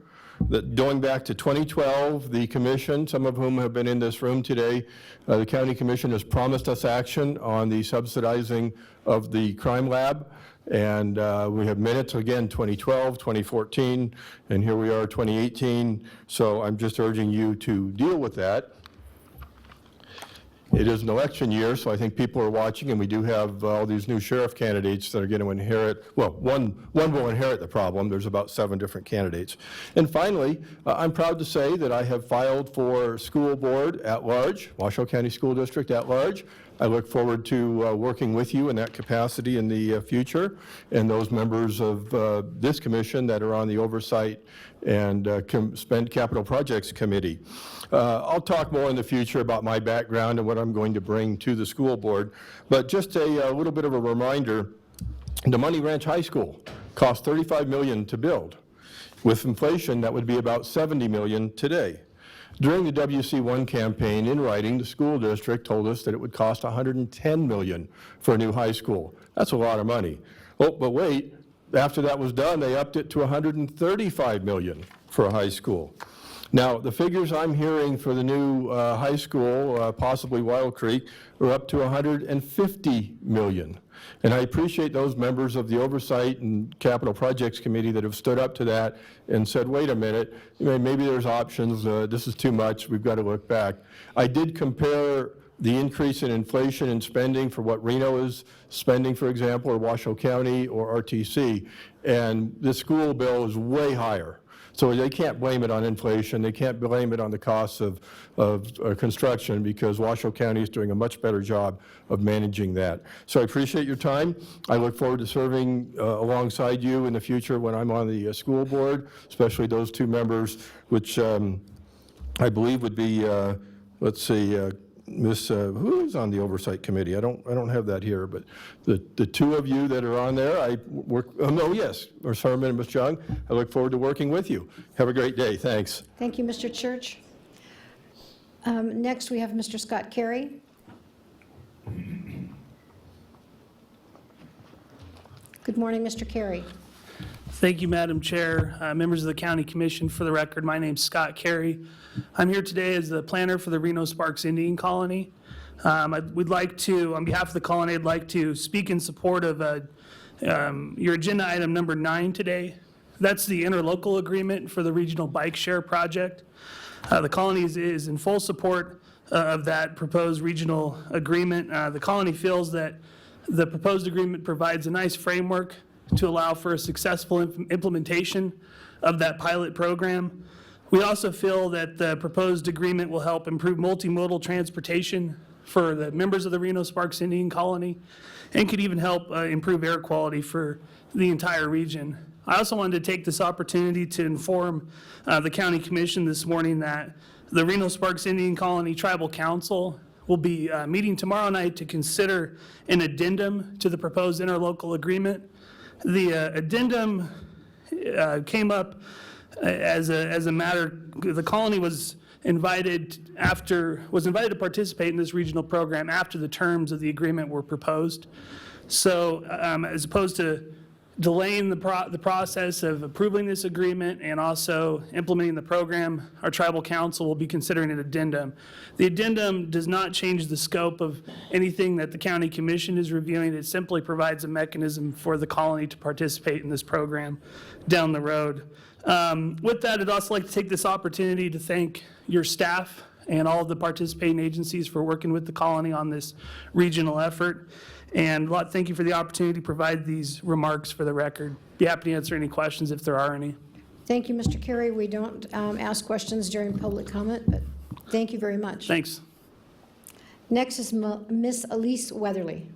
that going back to 2012, the commission, some of whom have been in this room today, the county commission has promised us action on the subsidizing of the crime lab. And we have minutes, again, 2012, 2014, and here we are, 2018. So I'm just urging you to deal with that. It is an election year, so I think people are watching, and we do have all these new sheriff candidates that are going to inherit, well, one will inherit the problem. There's about 7 different candidates. And finally, I'm proud to say that I have filed for school board at large, Washoe County School District at large. I look forward to working with you in that capacity in the future, and those members of this commission that are on the Oversight and Spend Capital Projects Committee. I'll talk more in the future about my background and what I'm going to bring to the school board, but just a little bit of a reminder, the Money Ranch High School cost $35 million to build. With inflation, that would be about $70 million today. During the WC1 campaign, in writing, the school district told us that it would cost $110 million for a new high school. That's a lot of money. Oh, but wait, after that was done, they upped it to $135 million for a high school. Now, the figures I'm hearing for the new high school, possibly Wild Creek, are up to $150 million. And I appreciate those members of the Oversight and Capital Projects Committee that have stood up to that and said, wait a minute, maybe there's options, this is too much, we've got to look back. I did compare the increase in inflation and spending for what Reno is spending, for example, or Washoe County or RTC, and the school bill is way higher. So they can't blame it on inflation. They can't blame it on the costs of construction, because Washoe County is doing a much better job of managing that. So I appreciate your time. I look forward to serving alongside you in the future when I'm on the school board, especially those 2 members, which I believe would be, let's see, Miss, who is on the Oversight Committee? I don't have that here, but the 2 of you that are on there, I work, or Sermon and Ms. Jung, I look forward to working with you. Have a great day. Thanks. Thank you, Mr. Church. Next, we have Mr. Scott Carey. Good morning, Mr. Carey. Thank you, Madam Chair. Members of the County Commission, for the record, my name's Scott Carey. I'm here today as the planner for the Reno Sparks Indian Colony. We'd like to, on behalf of the colony, I'd like to speak in support of your agenda item number 9 today. That's the interlocal agreement for the regional bike share project. The colony is in full support of that proposed regional agreement. The colony feels that the proposed agreement provides a nice framework to allow for a successful implementation of that pilot program. We also feel that the proposed agreement will help improve multimodal transportation for the members of the Reno Sparks Indian Colony and could even help improve air quality for the entire region. I also wanted to take this opportunity to inform the County Commission this morning that the Reno Sparks Indian Colony Tribal Council will be meeting tomorrow night to consider an addendum to the proposed interlocal agreement. The addendum came up as a matter, the colony was invited to participate in this regional program after the terms of the agreement were proposed. So as opposed to delaying the process of approving this agreement and also implementing the program, our tribal council will be considering an addendum. The addendum does not change the scope of anything that the county commission is reviewing. It simply provides a mechanism for the colony to participate in this program down the road. With that, I'd also like to take this opportunity to thank your staff and all of the participating agencies for working with the colony on this regional effort. And thank you for the opportunity to provide these remarks for the record. Be happy to answer any questions if there are any. Thank you, Mr. Carey. We don't ask questions during public comment, but thank you very much. Thanks. Next is Miss Elise Weatherly.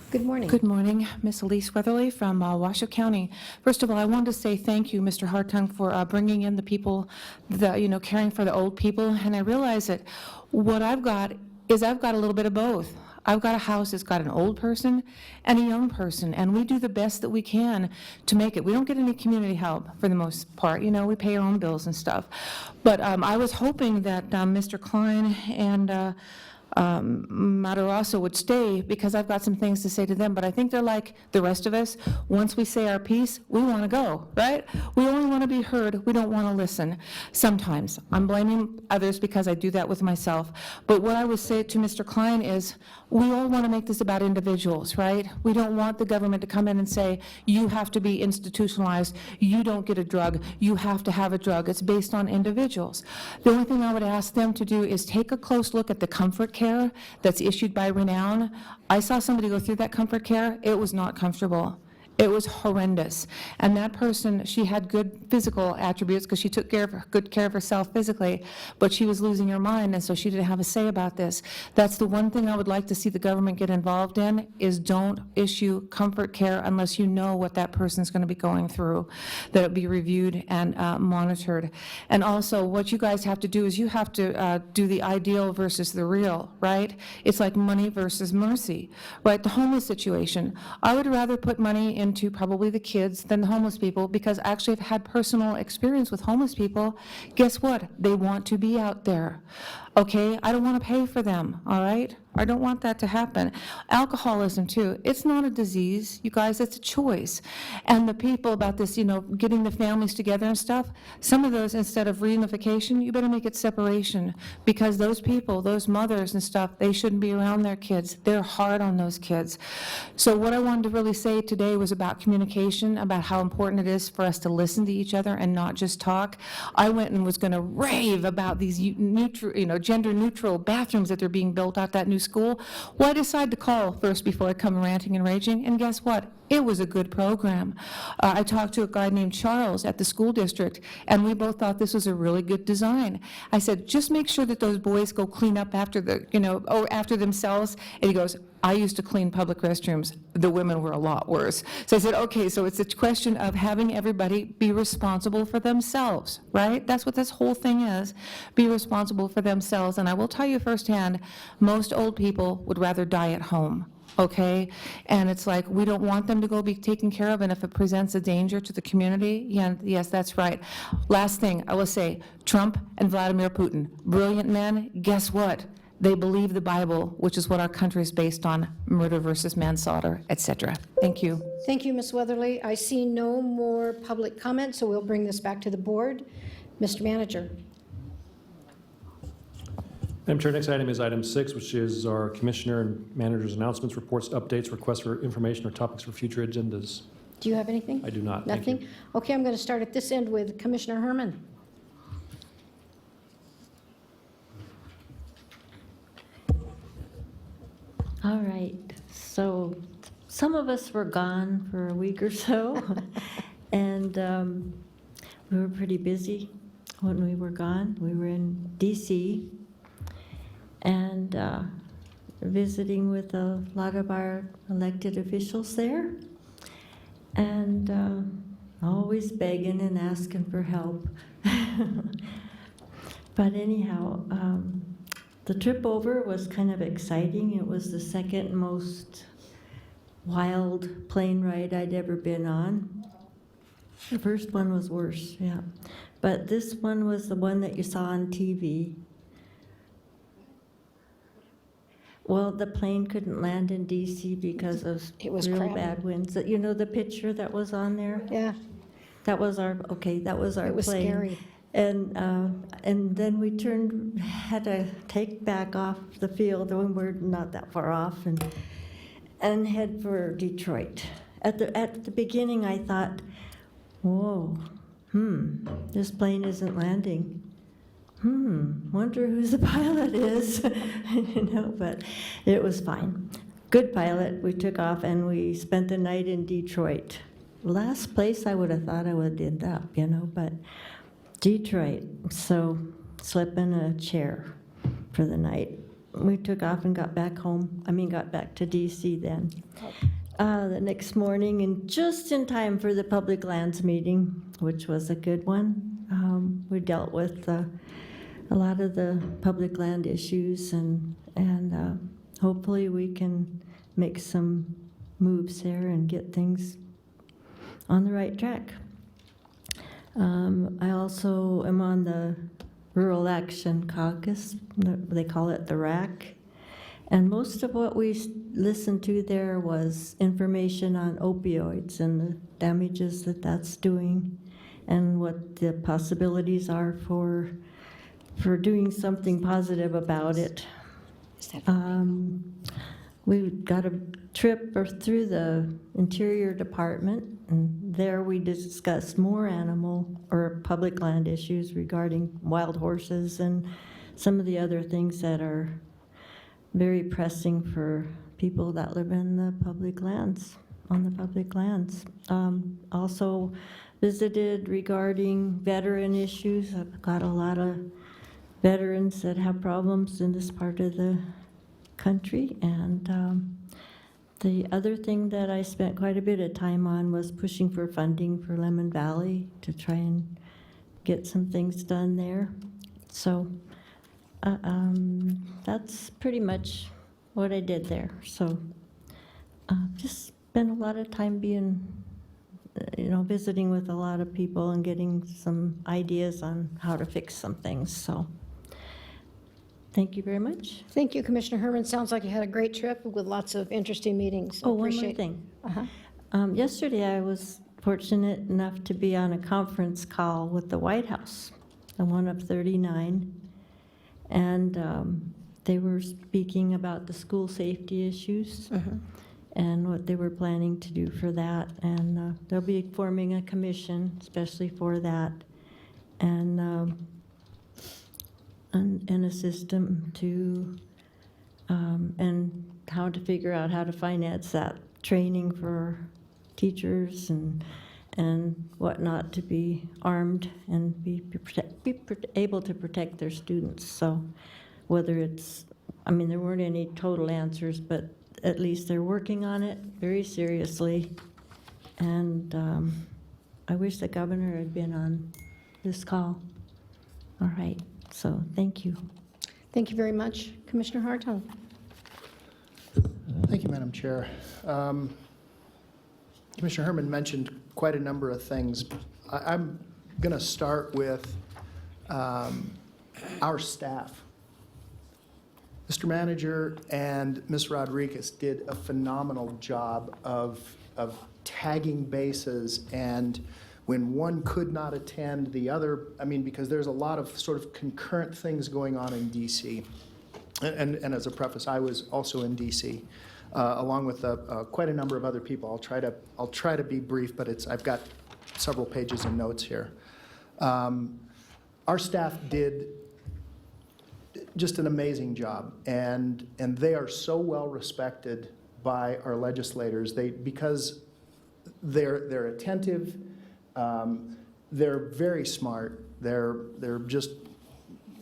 Good morning. Good morning, Miss Elise Weatherly from Washoe County. First of all, I wanted to say thank you, Mr. Hartung, for bringing in the people, caring for the old people. And I realize that what I've got is I've got a little bit of both. I've got a house that's got an old person and a young person, and we do the best that we can to make it. We don't get any community help for the most part. We pay our own bills and stuff. But I was hoping that Mr. Klein and Matarazzo would stay because I've got some things to say to them, but I think they're like the rest of us. Once we say our piece, we want to go, right? We only want to be heard. We don't want to listen. Sometimes. I'm blaming others because I do that with myself. But what I would say to Mr. Klein is we all want to make this about individuals, right? We don't want the government to come in and say, you have to be institutionalized. You don't get a drug. You have to have a drug. It's based on individuals. The only thing I would ask them to do is take a close look at the comfort care that's issued by Renown. I saw somebody go through that comfort care. It was not comfortable. It was horrendous. And that person, she had good physical attributes because she took good care of herself physically, but she was losing her mind, and so she didn't have a say about this. That's the one thing I would like to see the government get involved in, is don't issue comfort care unless you know what that person's going to be going through, that it be reviewed and monitored. And also, what you guys have to do is you have to do the ideal versus the real, right? It's like money versus mercy, right? The homeless situation. I would rather put money into probably the kids than the homeless people, because actually I've had personal experience with homeless people. Guess what? They want to be out there. Okay, I don't want to pay for them, all right? I don't want that to happen. Alcoholism, too. It's not a disease, you guys, it's a choice. And the people about this, getting the families together and stuff, some of those, instead of reunification, you better make it separation, because those people, those mothers and stuff, they shouldn't be around their kids. They're hard on those kids. So what I wanted to really say today was about communication, about how important it is for us to listen to each other and not just talk. I went and was going to rave about these gender-neutral bathrooms that they're being built out that new school. Well, I decided to call first before I come ranting and raging, and guess what? It was a good program. I talked to a guy named Charles at the school district, and we both thought this was a really good design. I said, just make sure that those boys go clean up after after themselves. And he goes, I used to clean public restrooms. The women were a lot worse. So I said, okay, so it's a question of having everybody be responsible for themselves, right? That's what this whole thing is, be responsible for themselves. And I will tell you firsthand, most old people would rather die at home. okay? And it's like, we don't want them to go be taken care of, and if it presents a danger to the community, yeah, yes, that's right. Last thing, I will say, Trump and Vladimir Putin, brilliant men, guess what? They believe the Bible, which is what our country is based on, murder versus manslaughter, et cetera. Thank you. Thank you, Ms. Weatherly. I see no more public comment, so we'll bring this back to the board. Mr. Manager. Madam Chair, next item is item 6, which is our Commissioner and Manager's announcements, reports, updates, requests for information, or topics for future agendas. Do you have anything? I do not. Thank you. Nothing? Okay, I'm going to start at this end with Commissioner Herman. All right, so some of us were gone for a week or so, and we were pretty busy when we were gone. We were in DC and visiting with a lot of our elected officials there, and always begging and asking for help. But anyhow, the trip over was kind of exciting. It was the second most wild plane ride I'd ever been on. The first one was worse, yeah. But this one was the one that you saw on TV. Well, the plane couldn't land in DC because of It was real crowded. bad winds. You know the picture that was on there? Yeah, That was our plane. it was scary. And then we had to take back off the field, when we're not that far off, and head for Detroit. At the beginning, I thought, whoa, this plane isn't landing. Wonder who the pilot is, but it was fine. Good pilot. We took off and we spent the night in Detroit. Last place I would have thought I would end up, but Detroit. So slept in a chair for the night. We took off and got back to DC then. The next morning, and just in time for the public lands meeting, which was a good one. We dealt with a lot of the public land issues, and hopefully we can make some moves there and get things on the right track. I also am on the Rural Action Caucus. They call it the RAC. And most of what we listened to there was information on opioids and the damages that that's doing, and what the possibilities are for doing something positive about it. We got a trip through the Interior Department, and there we discussed more animal or public land issues regarding wild horses and some of the other things that are very pressing for people that live in the public lands, on the public lands. Also visited regarding veteran issues. I've got a lot of veterans that have problems in this part of the country, and the other thing that I spent quite a bit of time on was pushing for funding for Lemon Valley to try and get some things done there. So that's pretty much what I did there. So just spent a lot of time being, visiting with a lot of people and getting some ideas on how to fix some things. So thank you very much. Thank you, Commissioner Herman. Sounds like you had a great trip with lots of interesting meetings. Oh, one more Appreciate- thing. Uh-huh. Yesterday, I was fortunate enough to be on a conference call with the White House. I'm one of 39. And they were speaking about the school safety issues and what they were planning to do for that. And they'll be forming a commission especially for that, and a system to, and how to figure out how to finance that training for teachers and whatnot, to be armed and be able to protect their students. So whether it's, there weren't any total answers, but at least they're working on it very seriously. And I wish the governor had been on this call. All right, so thank you. Thank you very much. Commissioner Hartung. Thank you, Madam Chair. Commissioner Herman mentioned quite a number of things. I'm going to start with our staff. Mr. Manager and Ms. Rodriguez did a phenomenal job of tagging bases, and when one could not attend, the other, I mean, because there's a lot of sort of concurrent things going on in DC. And as a preface, I was also in DC, along with quite a number of other people. I'll try to be brief, but I've got several pages of notes here. Our staff did just an amazing job, and they are so well respected by our legislators. Because they're attentive, they're very smart. They're just.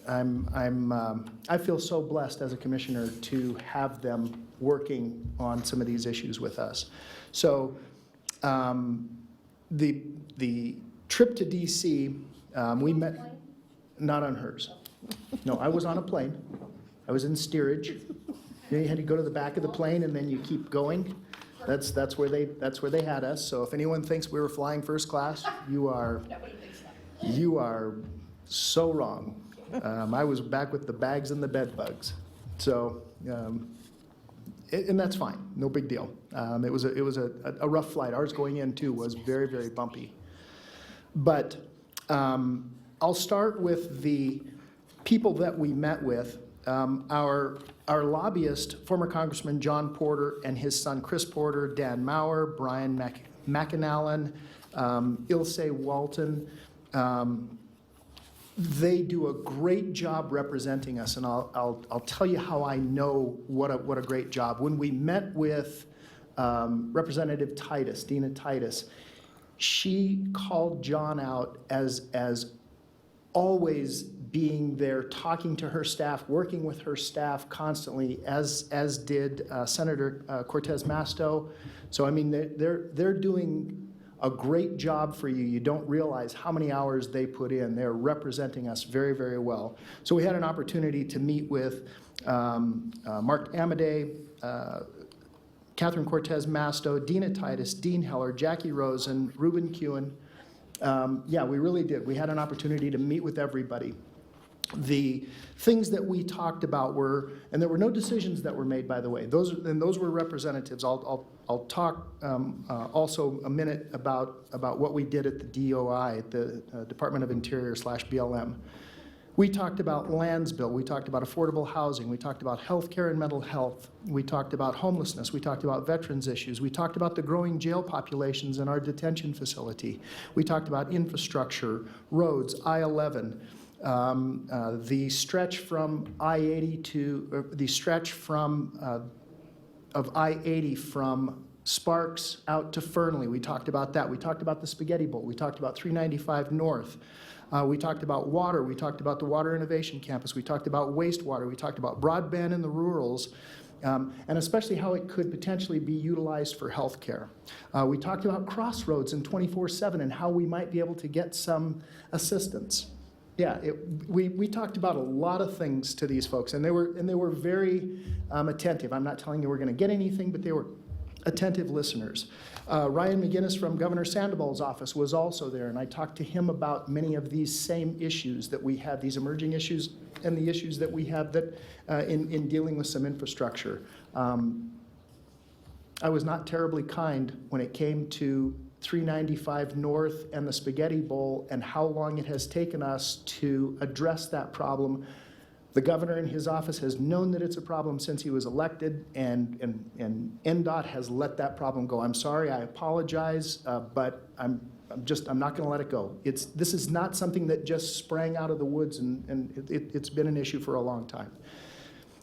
I feel so blessed as a commissioner to have them working on some of these issues with us. So the trip to DC, we met, not on hers. No, I was on a plane. I was in steerage. You had to go to the back of the plane and then you keep going. That's where they had us. So if anyone thinks we were flying first class, you are so wrong. I was back with the bags and the bed bugs. So, and that's fine, no big deal. It was a rough flight. Ours going in too was very, very bumpy. But I'll start with the people that we met with. Our lobbyist, former Congressman John Porter and his son Chris Porter, Dan Maurer, Brian McAnallen, Ilse Walton, they do a great job representing us, and I'll tell you how I know what a great job. When we met with Representative Titus, Dina Titus, she called John out as always being there, talking to her staff, working with her staff constantly, as did Senator Cortez Masto. So I mean, they're doing a great job for you. You don't realize how many hours they put in. They're representing us very, very well. So we had an opportunity to meet with Mark Amadei, Catherine Cortez Masto, Dina Titus, Dean Heller, Jackie Rosen, Ruben Kewen. Yeah, we really did. We had an opportunity to meet with everybody. The things that we talked about were, and there were no decisions that were made, by the way. Those were representatives. I'll talk also a minute about what we did at the DOI, the Department of Interior /BLM. We talked about lands bill. We talked about affordable housing. We talked about health care and mental health. We talked about homelessness. We talked about veterans issues. We talked about the growing jail populations in our detention facility. We talked about infrastructure, roads, I-11. The stretch from I-80 to, the stretch from, of I-80 from Sparks out to Fernley. We talked about that. We talked about the Spaghetti Bowl. We talked about 395 North. We talked about water. We talked about the Water Innovation Campus. We talked about wastewater. We talked about broadband in the rurals, and especially how it could potentially be utilized for health care. We talked about Crossroads and 24/7 and how we might be able to get some assistance. Yeah, we talked about a lot of things to these folks, and they were very attentive. I'm not telling you we're going to get anything, but they were attentive listeners. Ryan McGinnis from Governor Sandoval's office was also there, and I talked to him about many of these same issues that we have, these emerging issues, and the issues that we have that in dealing with some infrastructure. I was not terribly kind when it came to 395 North and the Spaghetti Bowl and how long it has taken us to address that problem. The governor in his office has known that it's a problem since he was elected, and NDOT has let that problem go. I'm sorry, I apologize, but I'm not going to let it go. This is not something that just sprang out of the woods, and it's been an issue for a long time.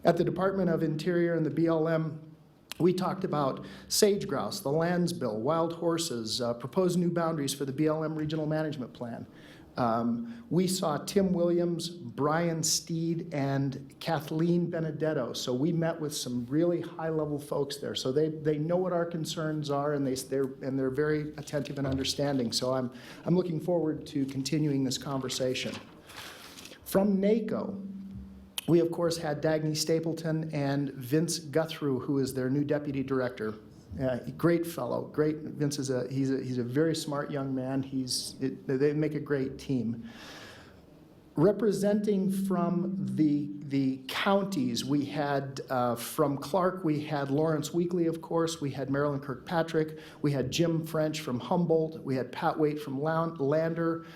At the Department of Interior and the BLM, we talked about sage grouse, the lands bill, wild horses, proposed new boundaries for the BLM regional management plan. We saw Tim Williams, Brian Steed, and Kathleen Benedetto. So we met with some really high-level folks there. So they know what our concerns are, and they're very attentive and understanding. So I'm looking forward to continuing this conversation. From NACO, We, of course, had Dagny Stapleton and Vince Guthrew, who is their new deputy director. Great fellow, great. Vince is he's a very smart young man. They make a great team. Representing from the counties, we had from Clark, we had Lawrence Weekly, of course. We had Marilyn Kirkpatrick. We had Jim French from Humboldt. We had Pat Waite from Lander,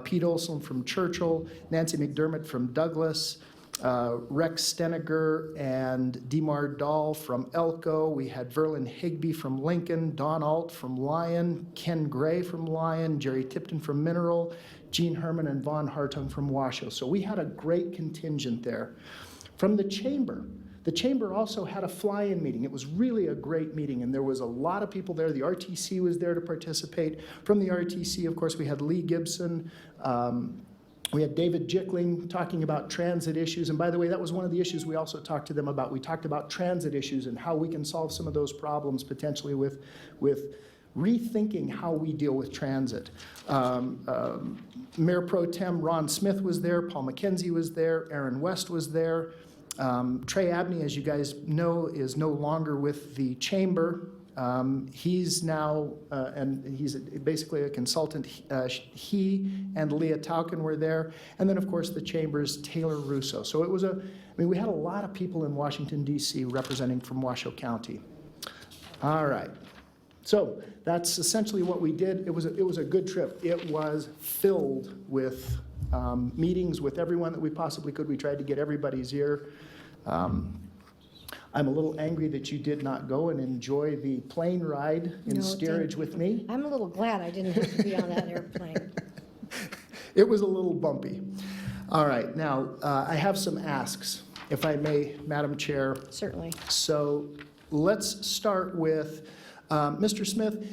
Pete Olson from Churchill, Nancy McDermott from Douglas, Rex Steniger and Demar Dahl from Elko. We had Verlin Higby from Lincoln, Don Alt from Lyon, Ken Gray from Lyon, Jerry Tipton from Mineral, Gene Herman and Vaughn Hartung from Washoe. So we had a great contingent there. From the chamber also had a fly-in meeting. It was really a great meeting, and there was a lot of people there. The RTC was there to participate. From the RTC, of course, we had Lee Gibson, we had David Jickling talking about transit issues. And by the way, that was one of the issues we also talked to them about. We talked about transit issues and how we can solve some of those problems potentially with rethinking how we deal with transit. Mayor Pro Tem Ron Smith was there, Paul McKenzie was there, Aaron West was there. Trey Abney, as you guys know, is no longer with the chamber. He's now, and he's basically a consultant. He and Leah Tauken were there. And then, of course, the chamber's Taylor Russo. So it was we had a lot of people in Washington, D.C. representing from Washoe County. All right. So that's essentially what we did. It was a good trip. It was filled with meetings with everyone that we possibly could. We tried to get everybody's ear. I'm a little angry that you did not go and enjoy the plane ride in steerage with me. I'm a little glad I didn't have to be on that airplane. It was a little bumpy. All right, now I have some asks, if I may, Madam Chair. Certainly. So let's start with Mr. Smith.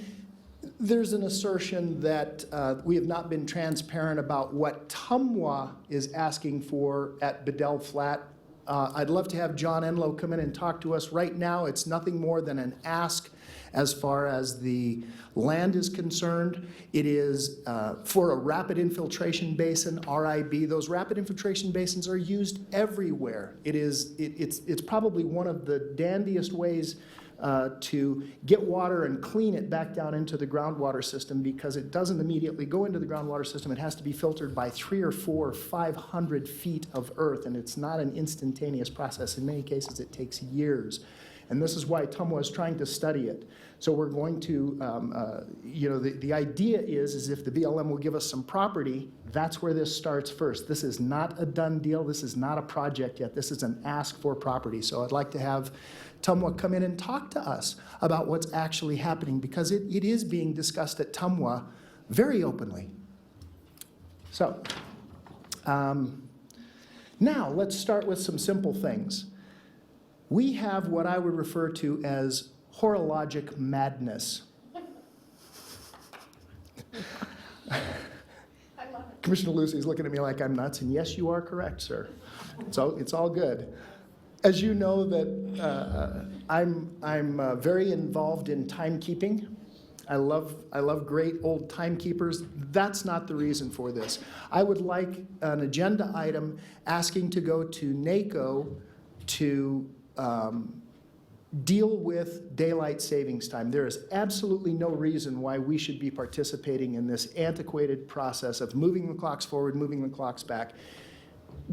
There's an assertion that we have not been transparent about what Tumwa is asking for at Bedell Flat. I'd love to have John Enlow come in and talk to us. Right now, it's nothing more than an ask as far as the land is concerned. It is for a rapid infiltration basin, RIB. Those rapid infiltration basins are used everywhere. It's probably one of the dandiest ways to get water and clean it back down into the groundwater system, because it doesn't immediately go into the groundwater system. It has to be filtered by 300 or 400 or 500 feet of earth, and it's not an instantaneous process. In many cases, it takes years. And this is why Tumwa is trying to study it. So we're going to, the idea is if the BLM will give us some property, that's where this starts first. This is not a done deal. This is not a project yet. This is an ask for property. So I'd like to have Tumwa come in and talk to us about what's actually happening, because it is being discussed at Tumwa very openly. So now let's start with some simple things. We have what I would refer to as horologic madness. Commissioner Lucy is looking at me like I'm nuts, and yes, you are correct, sir. It's all good. As you know, that I'm very involved in timekeeping. I love great old timekeepers. That's not the reason for this. I would like an agenda item asking to go to NACO to deal with daylight savings time. There is absolutely no reason why we should be participating in this antiquated process of moving the clocks forward, moving the clocks back.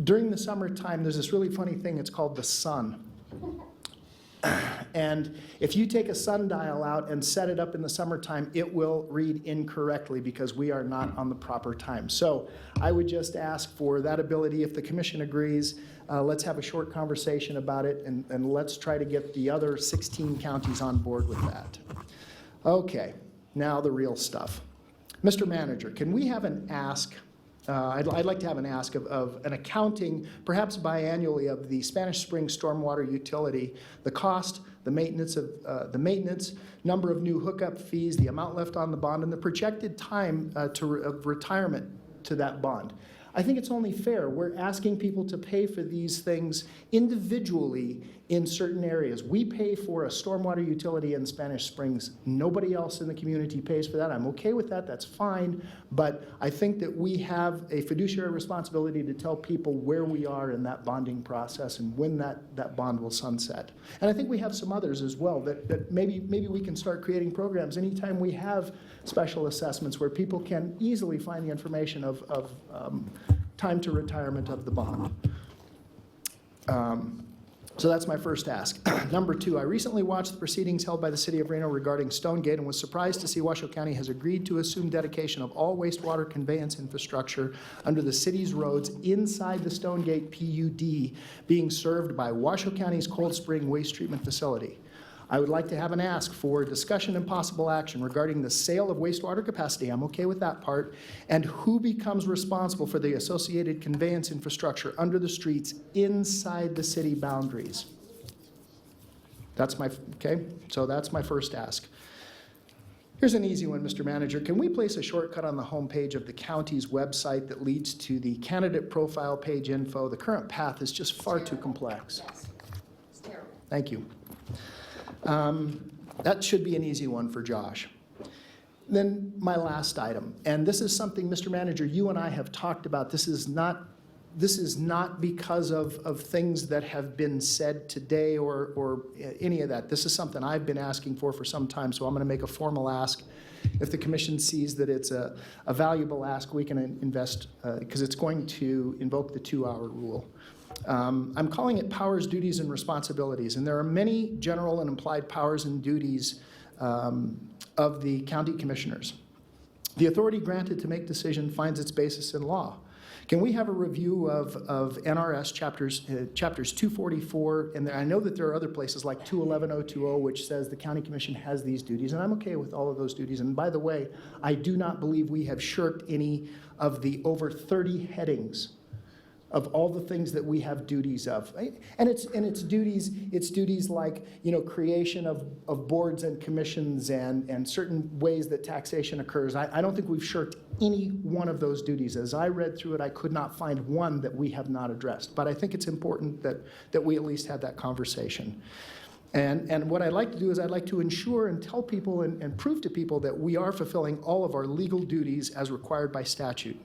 During the summertime, there's this really funny thing. It's called the sun. And if you take a sundial out and set it up in the summertime, it will read incorrectly because we are not on the proper time. So I would just ask for that ability. If the commission agrees, let's have a short conversation about it, and let's try to get the other 16 counties on board with that. Okay, now the real stuff. Mr. Manager, can we have an ask? I'd like to have an ask of an accounting, perhaps biannually, of the Spanish Springs stormwater utility, the cost, the maintenance, number of new hookup fees, the amount left on the bond, and the projected time of retirement to that bond. I think it's only fair. We're asking people to pay for these things individually in certain areas. We pay for a stormwater utility in Spanish Springs. Nobody else in the community pays for that. I'm okay with that, that's fine. But I think that we have a fiduciary responsibility to tell people where we are in that bonding process and when that bond will sunset. And I think we have some others as well that maybe we can start creating programs anytime we have special assessments where people can easily find the information of time to retirement of the bond. So that's my first ask. Number two, I recently watched the proceedings held by the City of Reno regarding Stonegate and was surprised to see Washoe County has agreed to assume dedication of all wastewater conveyance infrastructure under the city's roads inside the Stonegate PUD being served by Washoe County's Cold Spring Waste Treatment Facility. I would like to have an ask for discussion and possible action regarding the sale of wastewater capacity, I'm okay with that part, and who becomes responsible for the associated conveyance infrastructure under the streets inside the city boundaries. That's my, okay, so that's my first ask. Here's an easy one, Mr. Manager. Can we place a shortcut on the homepage of the county's website that leads to the candidate profile page info? The current path is just far too complex. Yes. It's terrible. Thank you. That should be an easy one for Josh. Then my last item, and this is something, Mr. Manager, you and I have talked about. This is not because of things that have been said today or any of that. This is something I've been asking for some time, so I'm going to make a formal ask. If the commission sees that it's a valuable ask, we can invest, because it's going to invoke the 2-hour rule. I'm calling it powers, duties, and responsibilities, and there are many general and implied powers and duties of the county commissioners. The authority granted to make decision finds its basis in law. Can we have a review of NRS chapters 244, and I know that there are other places like 211020, which says the county commission has these duties, and I'm okay with all of those duties. And by the way, I do not believe we have shirked any of the over 30 headings of all the things that we have duties of. And it's duties like, you know, creation of boards and commissions and certain ways that taxation occurs. I don't think we've shirked any one of those duties. As I read through it, I could not find one that we have not addressed. But I think it's important that we at least had that conversation. And what I'd like to do is I'd like to ensure and tell people and prove to people that we are fulfilling all of our legal duties as required by statute.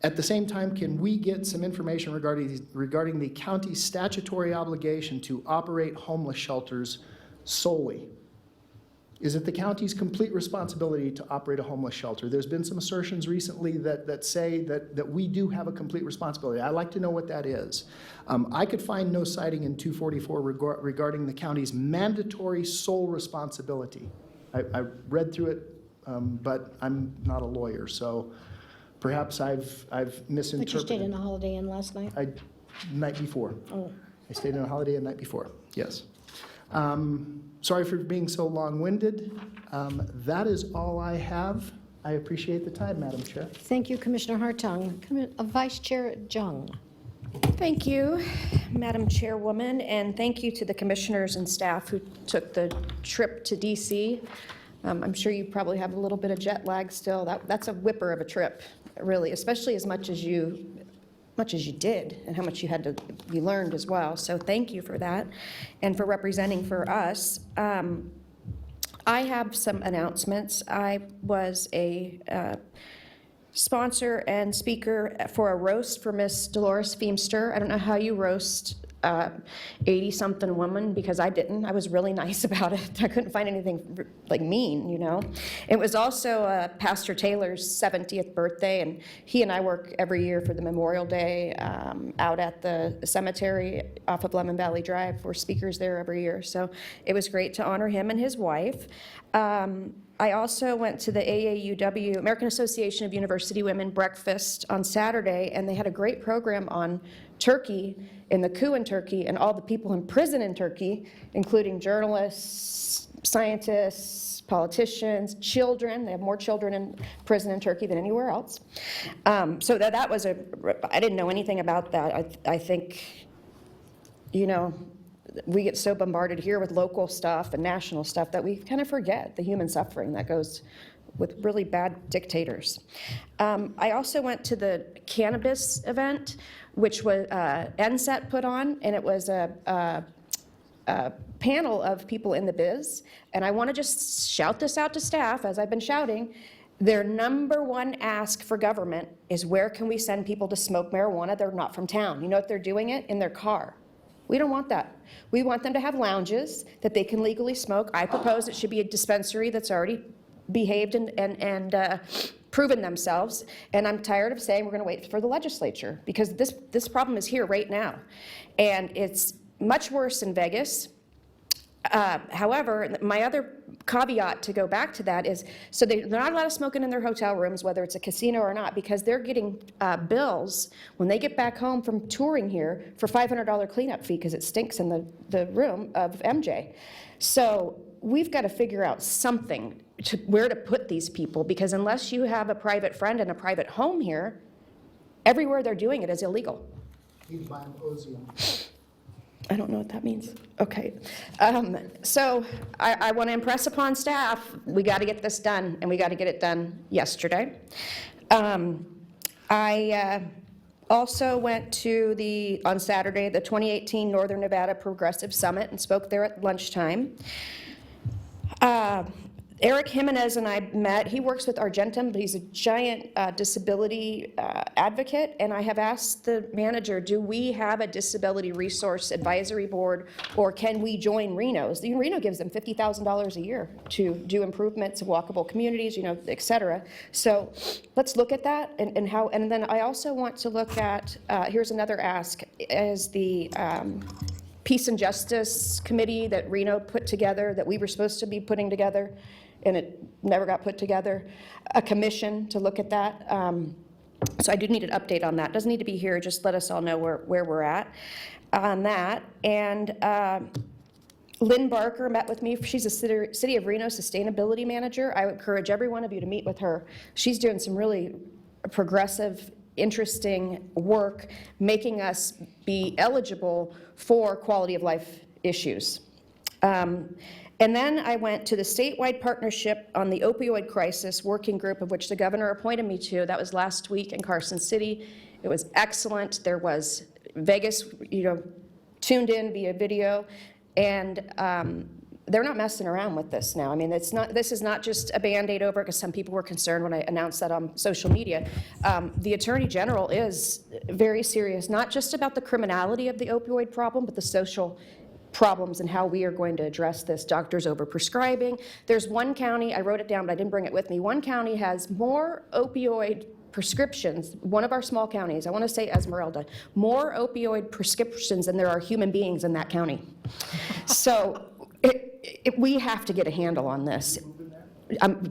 At the same time, can we get some information regarding the county's statutory obligation to operate homeless shelters solely? Is it the county's complete responsibility to operate a homeless shelter? There's been some assertions recently that say that we do have a complete responsibility. I'd like to know what that is. I could find no citing in 244 regarding the county's mandatory sole responsibility. I read through it, but I'm not a lawyer, so perhaps I've misinterpreted. But you stayed in a Holiday Inn last night? Night before. Oh. I stayed in a Holiday Inn night before, yes. Sorry for being so long-winded. That is all I have. I appreciate the time, Madam Chair. Thank you, Commissioner Hartung. Vice Chair Jung. Thank you, Madam Chairwoman, and thank you to the commissioners and staff who took the trip to DC. I'm sure you probably have a little bit of jet lag still. That's a whipper of a trip, really, especially as much as you did and how much you learned as well. So thank you for that and for representing for us. I have some announcements. I was a sponsor and speaker for a roast for Miss Dolores Feemster. I don't know how you roast 80-something woman, because I didn't. I was really nice about it. I couldn't find anything like mean, you know. It was also Pastor Taylor's 70th birthday, and he and I work every year for the Memorial Day out at the cemetery off of Lemon Valley Drive. We're speakers there every year, so it was great to honor him and his wife. I also went to the AAUW, American Association of University Women, breakfast on Saturday, and they had a great program on Turkey and the coup in Turkey and all the people in prison in Turkey, including journalists, scientists, politicians, children. They have more children in prison in Turkey than anywhere else. So that was I didn't know anything about that. I think, you know, we get so bombarded here with local stuff and national stuff that we kind of forget the human suffering that goes with really bad dictators. I also went to the cannabis event, which was NSET put on, and it was a panel of people in the biz. And I want to just shout this out to staff, as I've been shouting. Their number one ask for government is, where can we send people to smoke marijuana? They're not from town. You know what they're doing it? In their car. We don't want that. We want them to have lounges that they can legally smoke. I propose it should be a dispensary that's already behaved and proven themselves. And I'm tired of saying we're going to wait for the legislature, because this problem is here right now. And it's much worse in Vegas. However, my other caveat to go back to that is, so they're not allowed to smoke in their hotel rooms, whether it's a casino or not, because they're getting bills when they get back home from touring here for $500 cleanup fee because it stinks in the room of MJ. So we've got to figure out something to where to put these people, because unless you have a private friend and a private home here, everywhere they're doing it is illegal. I don't know what that means. Okay. So I want to impress upon staff, we got to get this done, and we got to get it done yesterday. I also went to on Saturday, the 2018 Northern Nevada Progressive Summit, and spoke there at lunchtime. Eric Jimenez and I met. He works with Argentum, but he's a giant disability advocate, and I have asked the manager, do we have a disability resource advisory board, or can we join Reno's? Reno gives them $50,000 a year to do improvements of walkable communities, et cetera. So let's look at that and how, and then I also want to look at, here's another ask, is the Peace and Justice Committee that Reno put together, that we were supposed to be putting together, and it never got put together, a commission to look at that. So I do need an update on that. Doesn't need to be here, just let us all know where we're at on that. And Lynn Barker met with me. She's a City of Reno Sustainability Manager. I would encourage every one of you to meet with her. She's doing some really progressive, interesting work, making us be eligible for quality of life issues. And then I went to the statewide partnership on the opioid crisis working group, of which the governor appointed me to. That was last week in Carson City. It was excellent. There was Vegas, tuned in via video, and they're not messing around with this now. I mean, this is not just a Band-Aid over it, because some people were concerned when I announced that on social media. The Attorney General is very serious, not just about the criminality of the opioid problem, but the social problems and how we are going to address this. Doctors overprescribing. There's one county, I wrote it down, but I didn't bring it with me. One county has more opioid prescriptions, one of our small counties, I want to say Esmeralda, more opioid prescriptions than there are human beings in that county. So we have to get a handle on this.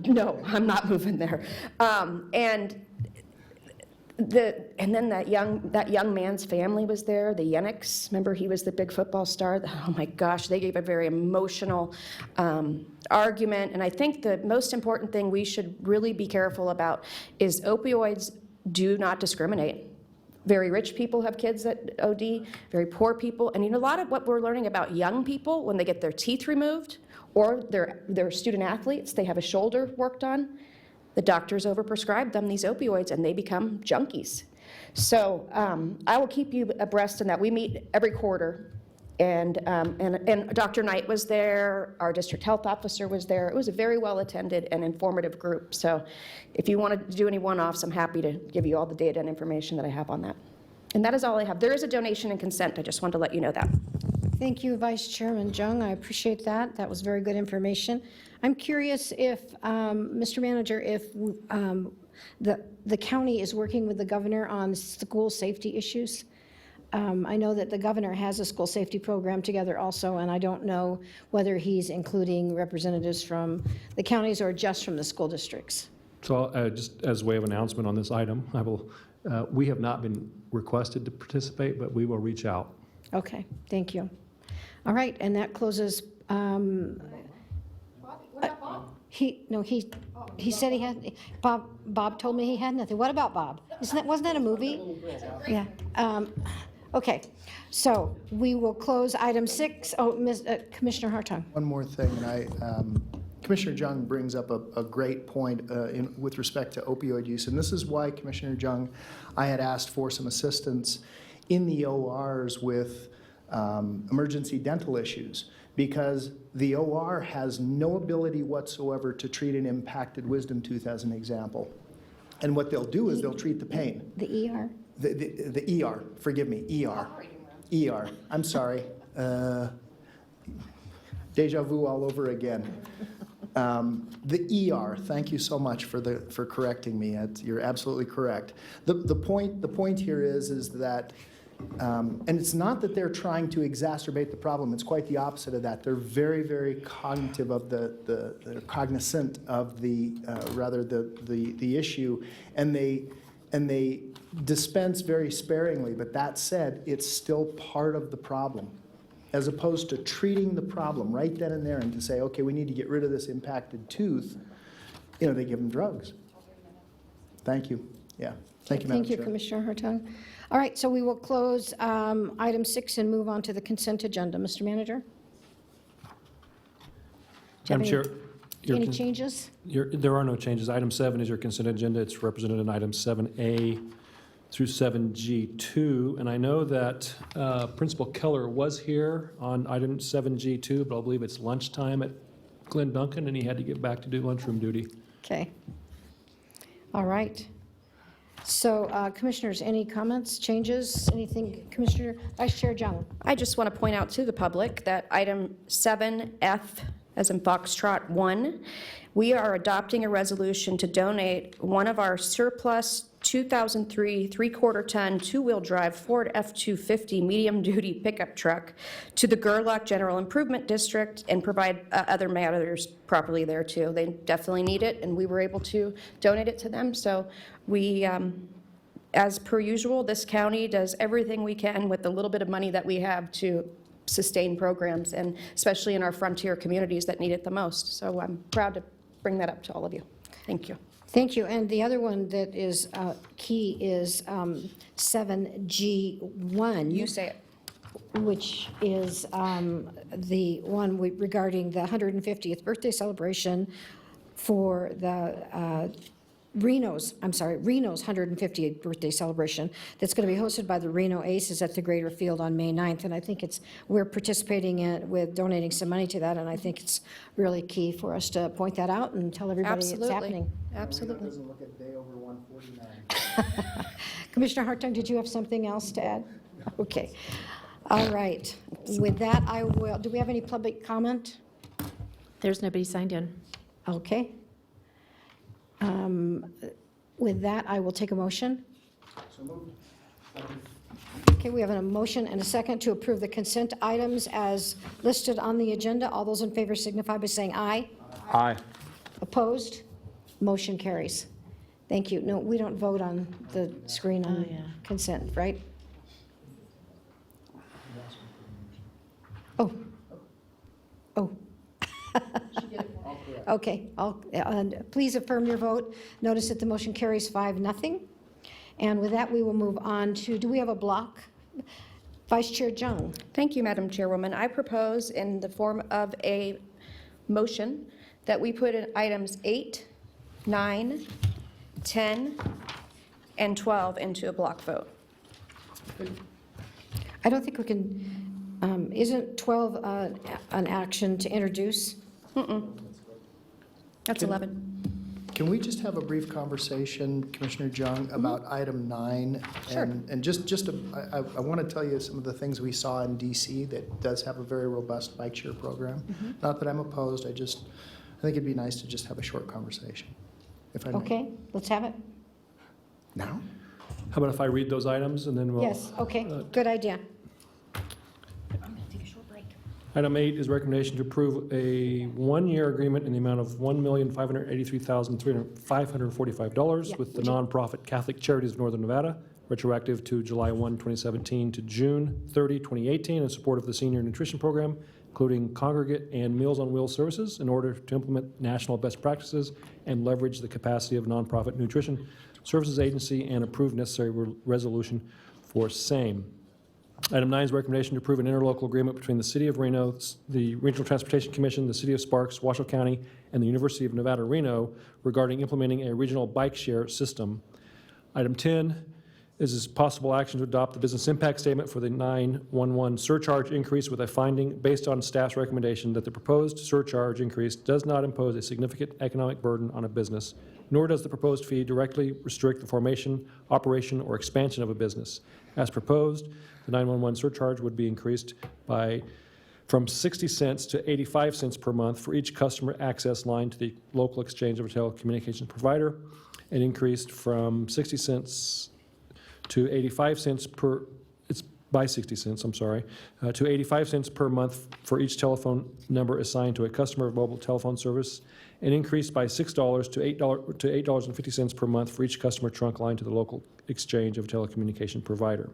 No, I'm not moving there. And then that young man's family was there, the Yenniks. Remember, he was the big football star. Oh my gosh, they gave a very emotional argument. And I think the most important thing we should really be careful about is opioids do not discriminate. Very rich people have kids that OD, very poor people. And a lot of what we're learning about young people when they get their teeth removed, or they're student athletes, they have a shoulder worked on, the doctors overprescribe them these opioids and they become junkies. So I will keep you abreast on that. We meet every quarter, and Dr. Knight was there, our district health officer was there. It was a very well attended and informative group. So if you want to do any one-offs, I'm happy to give you all the data and information that I have on that. And that is all I have. There is a donation and consent. I just wanted to let you know that. Thank you, Vice Chairman Jung. I appreciate that. That was very good information. I'm curious if, Mr. Manager, if the county is working with the governor on school safety issues. I know that the governor has a school safety program together also, and I don't know whether he's including representatives from the counties or just from the school districts. So just as a way of announcement on this item, we have not been requested to participate, but we will reach out. Okay, thank you. All right, and that closes. What about Bob? He said he had, Bob told me he had nothing. What about Bob? Wasn't that a movie? Yeah. Okay, so we will close item 6. Oh, Commissioner Hartung. One more thing, and Commissioner Jung brings up a great point with respect to opioid use, and this is why, Commissioner Jung, I had asked for some assistance in the ORs with emergency dental issues, because the OR has no ability whatsoever to treat an impacted wisdom tooth, as an example. And what they'll do is they'll treat the pain. The ER? The ER, forgive me, ER. ER, I'm sorry. Deja vu all over again. The ER, thank you so much for correcting me. You're absolutely correct. The point here is that, and it's not that they're trying to exacerbate the problem, it's quite the opposite of that. They're very, very cognitive of they're cognizant of the issue, and they dispense very sparingly, but that said, it's still part of the problem. As opposed to treating the problem right then and there and to say, okay, we need to get rid of this impacted tooth, they give them drugs. Thank you. Yeah. Thank you, Madam Thank you, Chair. Commissioner Hartung. All right, so we will close item 6 and move on to the consent agenda. Mr. Manager? Do you have Madam Chair, any changes? there are no changes. Item 7 is your consent agenda. It's represented in items 7A through 7G2, and I know that Principal Keller was here on item 7G2, but I believe it's lunchtime at Glen Duncan, and he had to get back to do lunchroom duty. Okay. All right. So, Commissioners, any comments, changes, anything? Commissioner, Vice Chair Jung? I just want to point out to the public that item 7F, as in Foxtrot 1, we are adopting a resolution to donate one of our surplus 2003 3/4-ton two-wheel drive Ford F-250 medium-duty pickup truck to the Gerlach General Improvement District and provide other matters properly there too. They definitely need it, and we were able to donate it to them. So we, as per usual, this county does everything we can with the little bit of money that we have to sustain programs, and especially in our frontier communities that need it the most. So I'm proud to bring that up to all of you. Thank you. Thank you. And the other one that is key is 7G1. You say it. Which is the one regarding the 150th birthday celebration for the Reno's 150th birthday celebration that's going to be hosted by the Reno Aces at the Greater Field on May 9th. And I think we're participating in with donating some money to that, and I think it's really key for us to point that out and tell everybody it's happening. Absolutely. Doesn't look a day over 149. Commissioner Hartung, did you have something else to add? Okay. All right. With that, do we have any public comment? There's nobody signed in. Okay. With that, I will take a motion. So moved. Okay, we have a motion and a second to approve the consent items as listed on the agenda. All those in favor signify by saying aye. Aye. Opposed? Motion carries. Thank you. No, we don't vote on the screen on consent, right? Oh. Okay, please affirm your vote. Notice that the motion carries 5-0. And with that, we will move on to, do we have a block? Vice Chair Jung. Thank you, Madam Chairwoman. I propose in the form of a motion that we put in items 8, 9, 10, and 12 into a block vote. I don't think we can, isn't 12 an action to introduce? That's 11. Can we just have a brief conversation, Commissioner Jung, about item 9? Sure. And I want to tell you some of the things we saw in DC that does have a very robust bike share program. Not that I'm opposed, I think it'd be nice to just have a short conversation, if I may. Okay, let's have it. Now? How about if I read those items and then we'll... Yes, okay, good idea. Item 8 is recommendation to approve a one-year agreement in the amount of $1,583,545 with the nonprofit Catholic Charities of Northern Nevada, retroactive to July 1, 2017 to June 30, 2018, in support of the senior nutrition program, including congregate and Meals on Wheels services, in order to implement national best practices and leverage the capacity of nonprofit nutrition services agency and approve necessary resolution for same. Item 9 is recommendation to approve an interlocal agreement between the City of Reno, the Regional Transportation Commission, the City of Sparks, Washoe County, and the University of Nevada, Reno regarding implementing a regional bike share system. Item 10 is possible action to adopt the business impact statement for the 911 surcharge increase with a finding based on staff's recommendation that the proposed surcharge increase does not impose a significant economic burden on a business, nor does the proposed fee directly restrict the formation, operation, or expansion of a business. As proposed, the 911 surcharge would be increased from 60 cents to 85 cents per month for each customer access line to the local exchange of a telecommunications provider, and increased from 60 cents to 85 cents per, it's by 60 cents, I'm sorry, to 85 cents per month for each telephone number assigned to a customer of mobile telephone service, and increased by $6 to $8.50 per month for each customer trunk line to the local exchange of a telecommunication provider.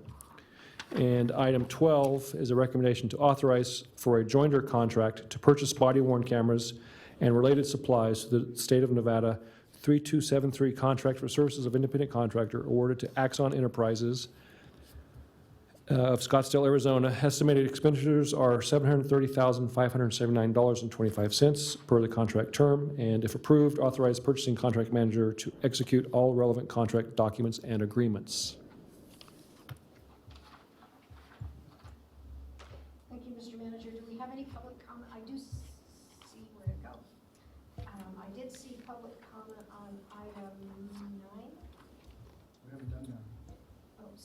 And item 12 is a recommendation to authorize for a joinder contract to purchase body-worn cameras and related supplies to the State of Nevada 3273 contract for services of independent contractor awarded to Axon Enterprises of Scottsdale, Arizona. Estimated expenditures are $730,579.25 per the contract term, and if approved, authorize purchasing contract manager to execute all relevant contract documents and agreements. Thank you, Mr. Manager. Do we have any public comment? I do see where to go. I did see public comment on item 9. We haven't done that. Oops.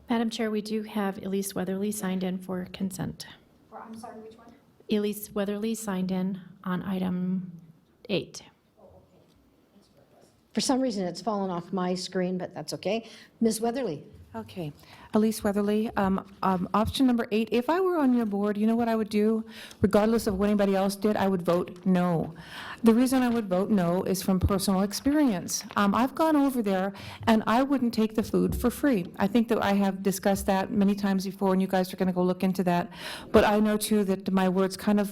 Madam Chair, we do have Elise Weatherly signed in for consent. I'm sorry, which one? Elise Weatherly signed in on item 8. For some reason, it's fallen off my screen, but that's okay. Ms. Weatherly? Okay. Elise Weatherly, option number 8, if I were on your board, you know what I would do? Regardless of what anybody else did, I would vote no. The reason I would vote no is from personal experience. I've gone over there, and I wouldn't take the food for free. I think that I have discussed that many times before, and you guys are going to go look into that. But I know, too, that my words kind of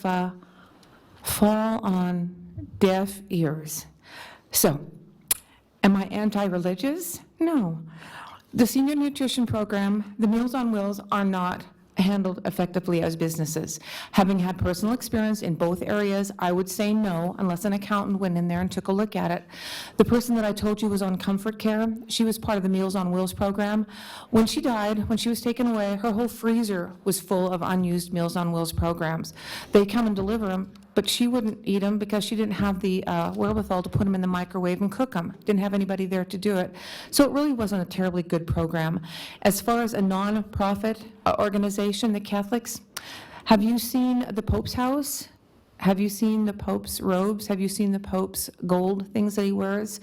fall on deaf ears. So, am I anti-religious? No. The senior nutrition program, the Meals on Wheels are not handled effectively as businesses. Having had personal experience in both areas, I would say no unless an accountant went in there and took a look at it. The person that I told you was on Comfort Care, she was part of the Meals on Wheels program. When she died, when she was taken away, her whole freezer was full of unused Meals on Wheels programs. They come and deliver them, but she wouldn't eat them because she didn't have the wherewithal to put them in the microwave and cook them. Didn't have anybody there to do it. So it really wasn't a terribly good program. As far as a nonprofit organization, the Catholics, have you seen the Pope's house? Have you seen the Pope's robes? Have you seen the Pope's gold things that he wears?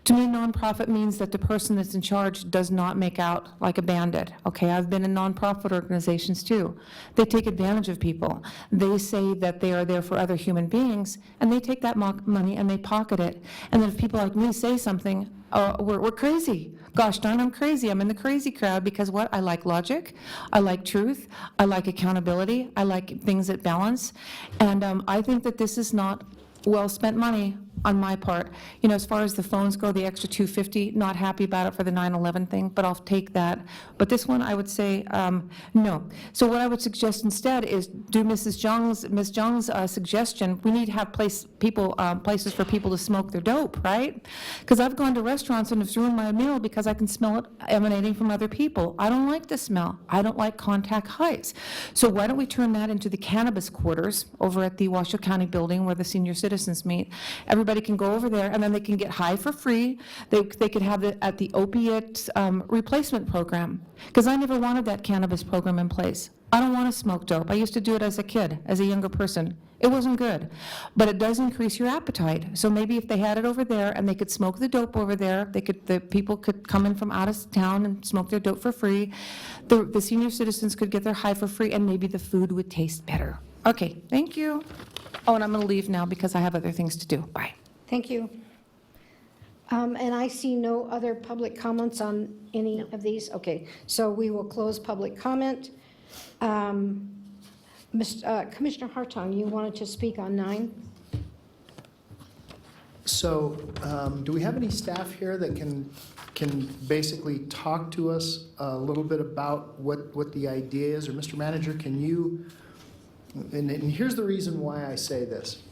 To me, nonprofit means that the person that's in charge does not make out like a bandit. Okay, I've been in nonprofit organizations too. They take advantage of people. They say that they are there for other human beings, and they take that money and they pocket it. And then if people like me say something, we're crazy. Gosh darn, I'm crazy. I'm in the crazy crowd because what? I like logic. I like truth. I like accountability. I like things that balance. And I think that this is not well-spent money on my part. You know, as far as the phones go, the extra $250, not happy about it for the 9/11 thing, but I'll take that. But this one, I would say no. So what I would suggest instead is do Ms. Jung's suggestion. We need to have places for people to smoke their dope, right? Because I've gone to restaurants and it's ruined my meal because I can smell it emanating from other people. I don't like the smell. I don't like contact highs. So why don't we turn that into the cannabis quarters over at the Washoe County building where the senior citizens meet? Everybody can go over there, and then they can get high for free. They could have it at the opiate replacement program, because I never wanted that cannabis program in place. I don't want to smoke dope. I used to do it as a kid, as a younger person. It wasn't good, but it does increase your appetite. So maybe if they had it over there and they could smoke the dope over there, the people could come in from out of town and smoke their dope for free. The senior citizens could get their high for free, and maybe the food would taste better. Okay, thank you. Oh, and I'm going to leave now because I have other things to do. Bye. Thank you. And I see no other public comments on any of these. Okay, so we will close public comment. Commissioner Hartung, you wanted to speak on 9? So, do we have any staff here that can basically talk to us a little bit about what the idea is? Or Mr. Manager, can you, and here's the reason why I say this.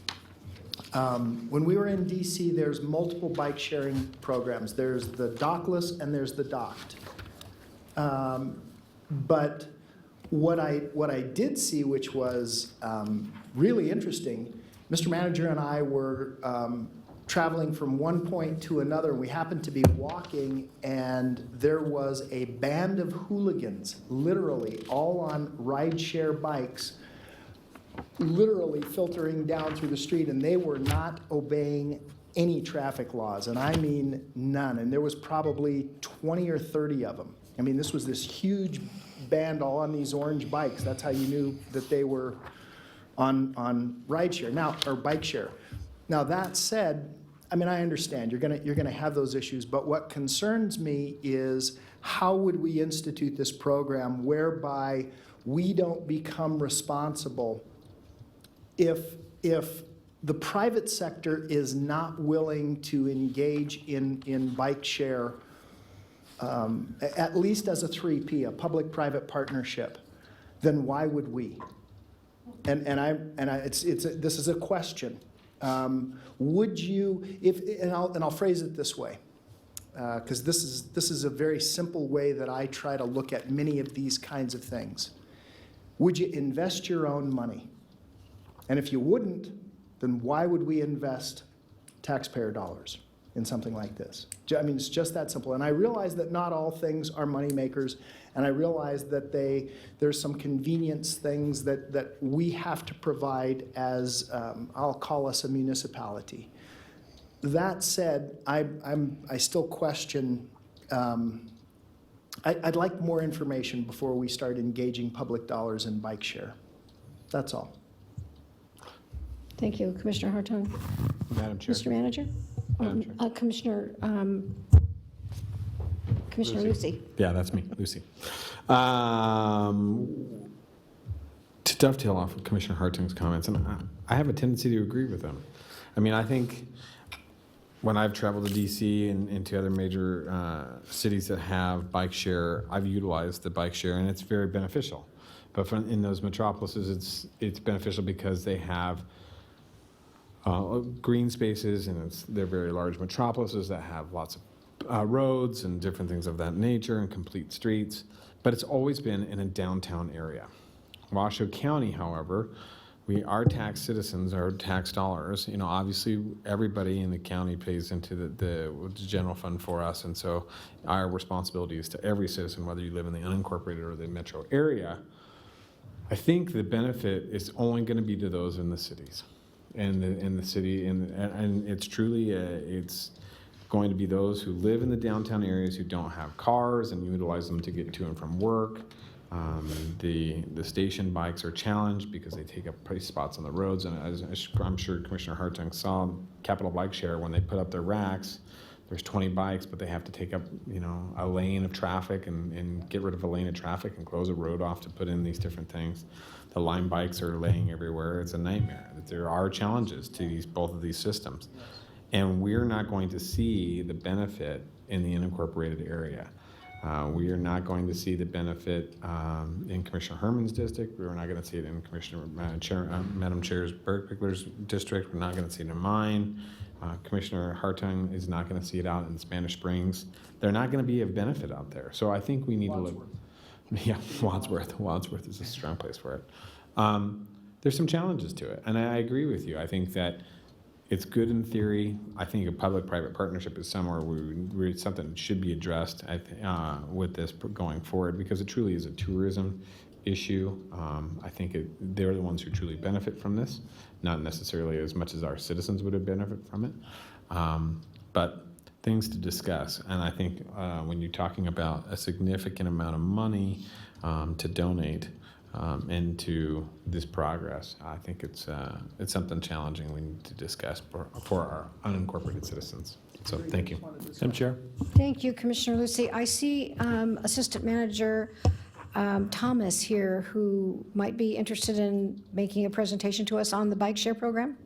When we were in DC, there's multiple bike sharing programs. There's the dockless and there's the docked. But what I did see, which was really interesting, Mr. Manager and I were traveling from one point to another. We happened to be walking, and there was a band of hooligans, literally all on rideshare bikes, literally filtering down through the street, and they were not obeying any traffic laws, and I mean none. And there was probably 20 or 30 of them. I mean, this was this huge band all on these orange bikes. That's how you knew that they were on rideshare now, or bike share. Now, that said, I mean, I understand you're gonna have those issues, but what concerns me is how would we institute this program whereby we don't become responsible if the private sector is not willing to engage in bike share, at least as a 3P, a public-private partnership, then why would we? This is a question. Would you, and I'll phrase it this way, because this is a very simple way that I try to look at many of these kinds of things. Would you invest your own money? And if you wouldn't, then why would we invest taxpayer dollars in something like this? I mean, it's just that simple. And I realize that not all things are money makers, and I realize that there's some convenience things that we have to provide as, I'll call us a municipality. That said, I still question, I'd like more information before we start engaging public dollars in bike share. That's all. Thank you, Commissioner Hartung. Madam Chair. Mr. Manager? Commissioner Lucy. Yeah, that's me, Lucy. To dovetail off of Commissioner Hartung's comments, and I have a tendency to agree with them. I mean, I think when I've traveled to DC and into other major cities that have bike share, I've utilized the bike share, and it's very beneficial. But in those metropolises, it's beneficial because they have green spaces, and they're very large metropolises that have lots of roads and different things of that nature and complete streets, but it's always been in a downtown area. Washoe County, however, our tax citizens, our tax dollars, obviously everybody in the county pays into the general fund for us, and so our responsibility is to every citizen, whether you live in the unincorporated or the metro area. I think the benefit is only going to be to those in the cities. In the city, and it's truly it's going to be those who live in the downtown areas who don't have cars and utilize them to get to and from work. The station bikes are challenged because they take up place spots on the roads, and as I'm sure Commissioner Hartung saw, Capital Bike Share, when they put up their racks, there's 20 bikes, but they have to take up a lane of traffic and get rid of a lane of traffic and close a road off to put in these different things. The Lime bikes are laying everywhere. It's a nightmare. There are challenges to both of these systems. And we're not going to see the benefit in the unincorporated area. We are not going to see the benefit in Commissioner Herman's district. We're not going to see it in Madam Chair's Berkpickler's district. We're not going to see it in mine. Commissioner Hartung is not going to see it out in Spanish Springs. They're not going to be of benefit out there. So I think we need to look. Yeah, Wadsworth is a strong place for it. There's some challenges to it, and I agree with you. I think that it's good in theory. I think a public-private partnership is somewhere where something should be addressed with this going forward, because it truly is a tourism issue. I think they're the ones who truly benefit from this, not necessarily as much as our citizens would benefit from it. But things to discuss, and I think when you're talking about a significant amount of money to donate into this progress, I think it's something challenging we need to discuss for our unincorporated citizens. So thank you. Madam Chair. Thank you, Commissioner Lucy. I see Assistant Manager Thomas here, who might be interested in making a presentation to us on the bike share program.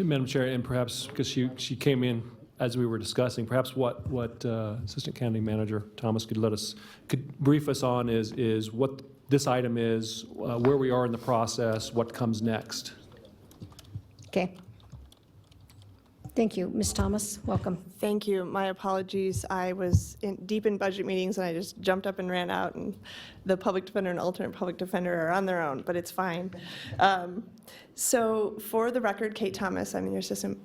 Madam Chair, and perhaps, because she came in as we were discussing, perhaps what Assistant County Manager Thomas could brief us on is what this item is, where we are in the process, what comes next. Okay. Thank you. Ms. Thomas, welcome. Thank you. My apologies. I was deep in budget meetings and I just jumped up and ran out, and the public defender and alternate public defender are on their own, but it's fine. So for the record, Kate Thomas, I'm your assistant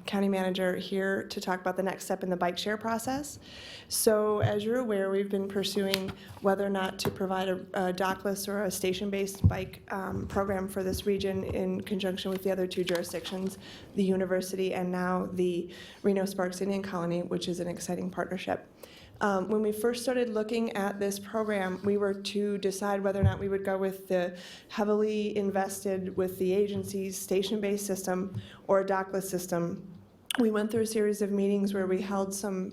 county manager here to talk about the next step in the bike share process. So as you're aware, we've been pursuing whether or not to provide a dockless or a station-based bike program for this region in conjunction with the other two jurisdictions, the university and now the Reno Sparks Indian Colony, which is an exciting partnership. When we first started looking at this program, we were to decide whether or not we would go with the heavily invested with the agency's station-based system or a dockless system. We went through a series of meetings where we held some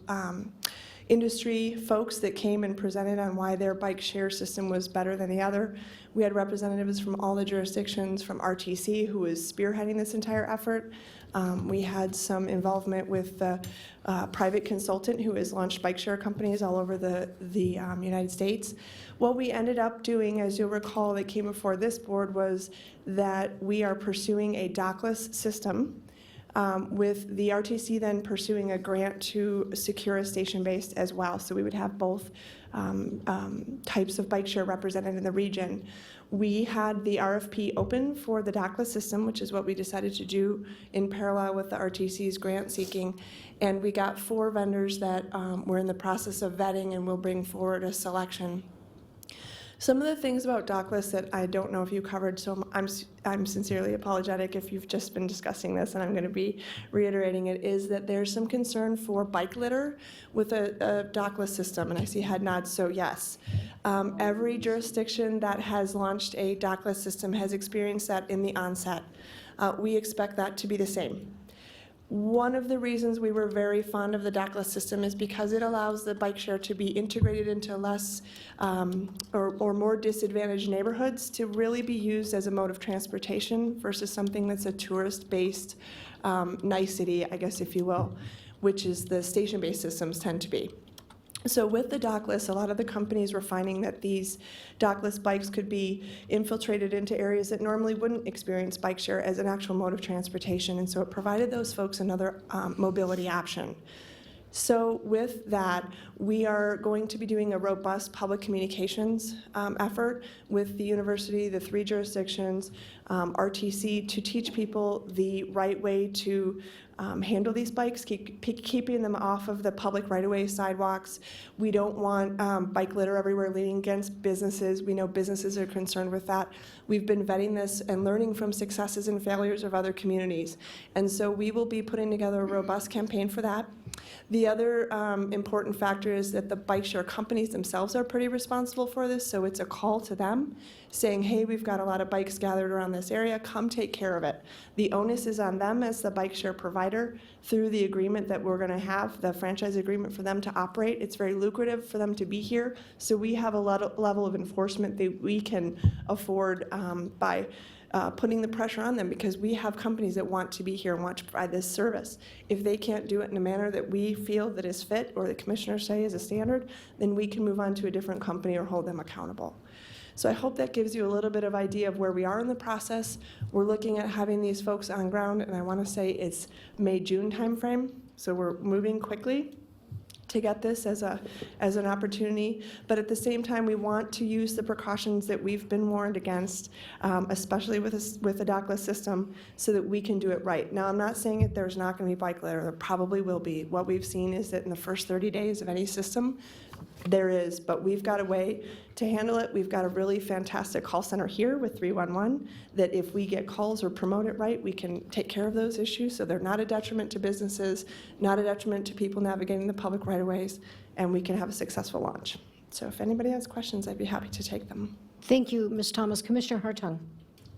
industry folks that came and presented on why their bike share system was better than the other. We had representatives from all the jurisdictions, from RTC, who was spearheading this entire effort. We had some involvement with the private consultant who has launched bike share companies all over the United States. What we ended up doing, as you'll recall, that came before this board, was that we are pursuing a dockless system, with the RTC then pursuing a grant to secure a station-based as well. So we would have both types of bike share represented in the region. We had the RFP open for the dockless system, which is what we decided to do in parallel with the RTC's grant seeking. And we got 4 vendors that we're in the process of vetting and will bring forward a selection. Some of the things about dockless that I don't know if you covered, so I'm sincerely apologetic if you've just been discussing this, and I'm going to be reiterating it, is that there's some concern for bike litter with a dockless system, and I see head nods, so yes. Every jurisdiction that has launched a dockless system has experienced that in the onset. We expect that to be the same. One of the reasons we were very fond of the dockless system is because it allows the bike share to be integrated into less or more disadvantaged neighborhoods to really be used as a mode of transportation versus something that's a tourist-based nicety, I guess, if you will, which is the station-based systems tend to be. So with the dockless, a lot of the companies were finding that these dockless bikes could be infiltrated into areas that normally wouldn't experience bike share as an actual mode of transportation, and so it provided those folks another mobility option. So with that, we are going to be doing a robust public communications effort with the university, the 3 jurisdictions, RTC, to teach people the right way to handle these bikes, keeping them off of the public right-of-way sidewalks. We don't want bike litter everywhere leaning against businesses. We know businesses are concerned with that. We've been vetting this and learning from successes and failures of other communities. And so we will be putting together a robust campaign for that. The other important factor is that the bike share companies themselves are pretty responsible for this, so it's a call to them saying, hey, we've got a lot of bikes gathered around this area, come take care of it. The onus is on them as the bike share provider through the agreement that we're going to have, the franchise agreement for them to operate. It's very lucrative for them to be here, so we have a level of enforcement that we can afford by putting the pressure on them, because we have companies that want to be here and want to provide this service. If they can't do it in a manner that we feel that is fit or the commissioners say is a standard, then we can move on to a different company or hold them accountable. So I hope that gives you a little bit of idea of where we are in the process. We're looking at having these folks on ground, and I want to say it's May-June timeframe, so we're moving quickly to get this as an opportunity, but at the same time, we want to use the precautions that we've been warned against, especially with the dockless system, so that we can do it right. Now, I'm not saying that there's not going to be bike litter. There probably will be. What we've seen is that in the first 30 days of any system, there is, but we've got a way to handle it. We've got a really fantastic call center here with 311 that if we get calls or promote it right, we can take care of those issues so they're not a detriment to businesses, not a detriment to people navigating the public right-of-ways, and we can have a successful launch. So if anybody has questions, I'd be happy to take them. Thank you, Ms. Thomas. Commissioner Hartung.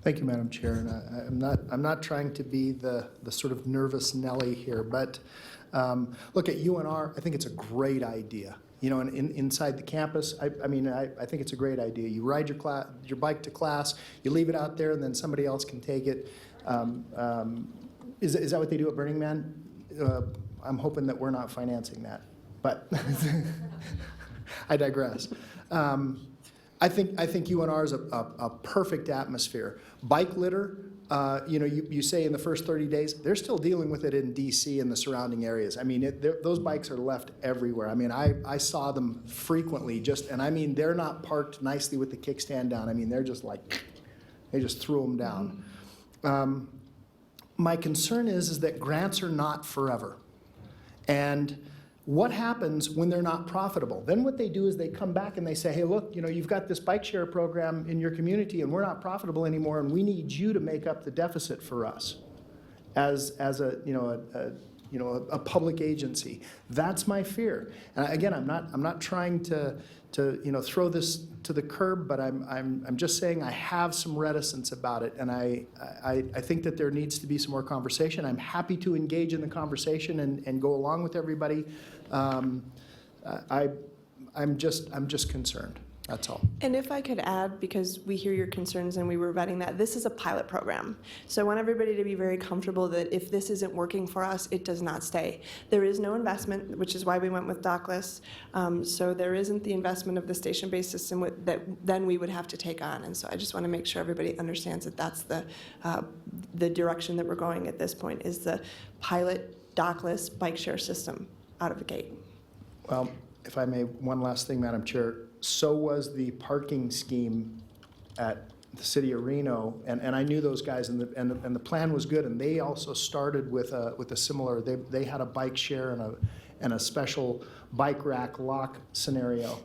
Thank you, Madam Chair. And I'm not trying to be the sort of nervous Nelly here, but look, at UNR, I think it's a great idea. You know, inside the campus, I mean, I think it's a great idea. You ride your bike to class, you leave it out there, and then somebody else can take it. Is that what they do at Burning Man? I'm hoping that we're not financing that, but I digress. I think UNR is a perfect atmosphere. Bike litter, you say in the first 30 days, they're still dealing with it in DC and the surrounding areas. I mean, those bikes are left everywhere. I mean, I saw them frequently and I mean, they're not parked nicely with the kickstand down. I mean, they're just like, they just threw them down. My concern is that grants are not forever. And what happens when they're not profitable? Then what they do is they come back and they say, hey, look, you've got this bike share program in your community and we're not profitable anymore and we need you to make up the deficit for us as a public agency. That's my fear. And again, I'm not trying to throw this to the curb, but I'm just saying I have some reticence about it, and I think that there needs to be some more conversation. I'm happy to engage in the conversation and go along with everybody. I'm just concerned. That's all. And if I could add, because we hear your concerns and we were vetting that, this is a pilot program. So I want everybody to be very comfortable that if this isn't working for us, it does not stay. There is no investment, which is why we went with dockless. So there isn't the investment of the station-based system that then we would have to take on. And so I just want to make sure everybody understands that that's the direction that we're going at this point, is the pilot dockless bike share system out of the gate. Well, if I may, one last thing, Madam Chair. So was the parking scheme at the city of Reno, and I knew those guys, and the plan was good, and they also started with a similar. They had a bike share and a special bike rack lock scenario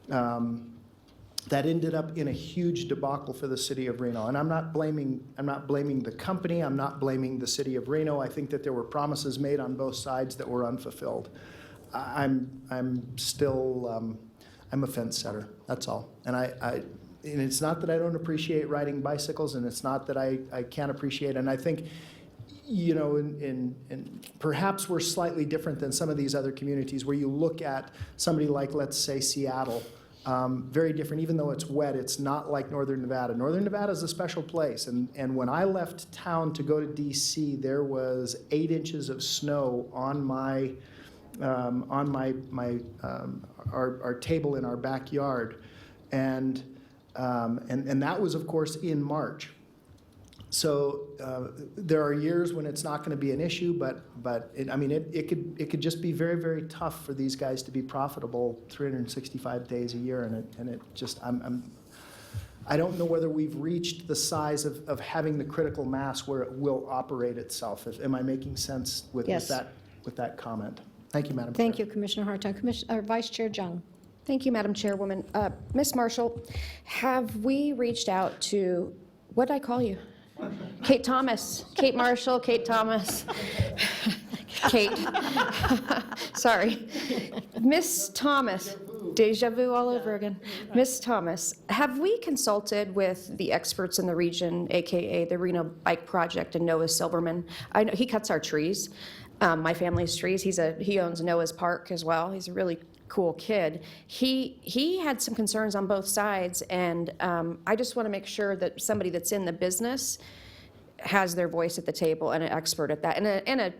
that ended up in a huge debacle for the city of Reno. And I'm not blaming the company. I'm not blaming the city of Reno. I think that there were promises made on both sides that were unfulfilled. I'm still. I'm a fence setter, that's all. And and it's not that I don't appreciate riding bicycles, and it's not that I can't appreciate, and I think, and perhaps we're slightly different than some of these other communities where you look at somebody like, let's say, Seattle, very different. Even though it's wet, it's not like Northern Nevada. Northern Nevada is a special place, and when I left town to go to DC, there was 8 inches of snow on our table in our backyard, and that was, of course, in March. So there are years when it's not going to be an issue, but it could just be very, very tough for these guys to be profitable 365 days a year, and it just I don't know whether we've reached the size of having the critical mass where it will operate itself. Am I making sense with that comment? Thank you, Madam Chair. Thank you, Commissioner Hartung. Vice Chair Jung. Thank you, Madam Chairwoman. Ms. Marshall, have we reached out to, what did I call you? Kate Thomas. Kate Marshall, Kate Thomas. Kate. Sorry. Miss Thomas. Deja vu all over again. Miss Thomas, have we consulted with the experts in the region, AKA the Reno Bike Project and Noah Silverman? I know he cuts our trees. My family's trees. He owns Noah's Park as well. He's a really cool kid. He had some concerns on both sides, and I just want to make sure that somebody that's in the business has their voice at the table, and an expert at that, and a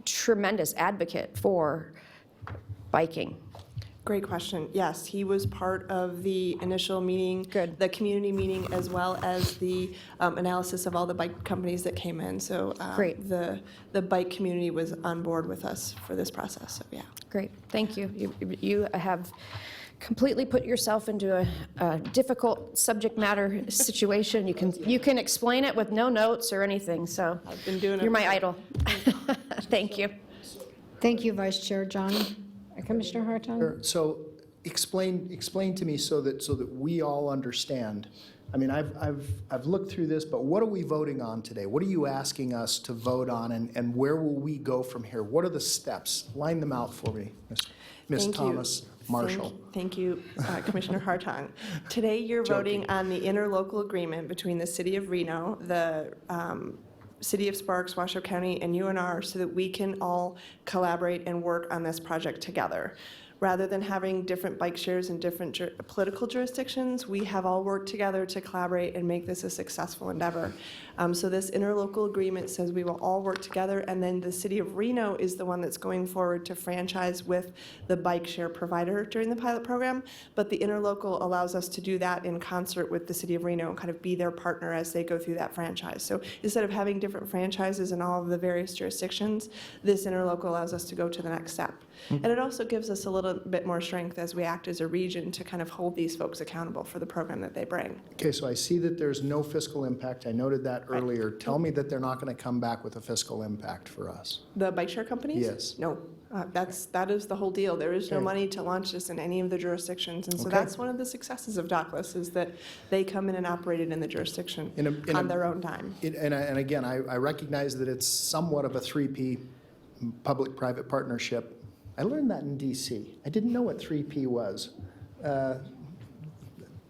tremendous advocate for biking. Great question. Yes, he was part of the initial meeting, the community meeting, as well as the analysis of all the bike companies that came in. So Great. The bike community was on board with us for this process. So yeah. Great, thank you. You have completely put yourself into a difficult subject matter situation. You can explain it with no notes or anything. So I've been doing it. You're my idol. Thank you. Thank you, Vice Chair Jung. Commissioner Hartung? Sure. So explain to me so that we all understand. I mean, I've looked through this, but what are we voting on today? What are you asking us to vote on, and where will we go from here? What are the steps? Line them out for me, Ms. Thomas Marshall. Thank you, Commissioner Hartung. Today you're voting on the interlocal agreement between the City of Reno, the City of Sparks, Washoe County, and UNR, so that we can all collaborate and work on this project together. rather than having different bike shares in different political jurisdictions, we have all worked together to collaborate and make this a successful endeavor. So this interlocal agreement says we will all work together, and then the city of Reno is the one that's going forward to franchise with the bike share provider during the pilot program. But the interlocal allows us to do that in concert with the city of Reno and kind of be their partner as they go through that franchise. So instead of having different franchises in all of the various jurisdictions, this interlocal allows us to go to the next step. And it also gives us a little bit more strength as we act as a region to kind of hold these folks accountable for the program that they bring. Okay, so I see that there's no fiscal impact. I noted that earlier. Tell me that they're not going to come back with a fiscal impact for us. The bike share companies? Yes. No, that is the whole deal. There is no Okay. money to launch this in any of the jurisdictions. And so Okay. that's one of the successes of DOCLIS, is that they come in and operate it in the jurisdiction on their own time. And again, I recognize that it's somewhat of a 3P, public-private partnership. I learned that in DC. I didn't know what 3P was.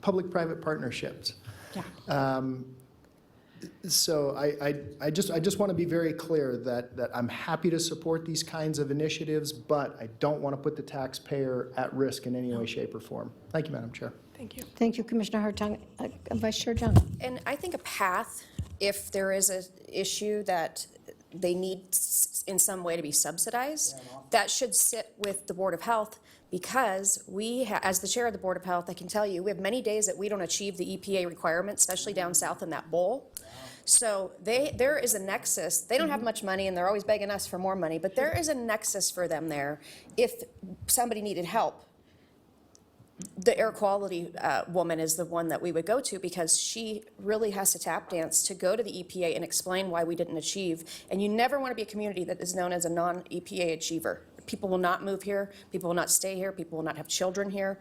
Public-private partnerships. Yeah. So I just want to be very clear that I'm happy to support these kinds of initiatives, but I don't want to put the taxpayer at risk in any way, shape, or form. Thank you, Madam Chair. Thank you. Thank you, Commissioner Hartung. Vice Chair Jung. And I think a path, if there is an issue that they need in some way to be subsidized, that should sit with the Board of Health, because we, as the chair of the Board of Health, I can tell you, we have many days that we don't achieve the EPA requirements, especially down south in that bowl. So there is a nexus. They don't have much money, and they're always begging us for more money, but there is a nexus for them there. If somebody needed help, the air quality woman is the one that we would go to, because she really has to tap dance to go to the EPA and explain why we didn't achieve. And you never want to be a community that is known as a non-EPA achiever. People will not move here, people will not stay here, people will not have children here.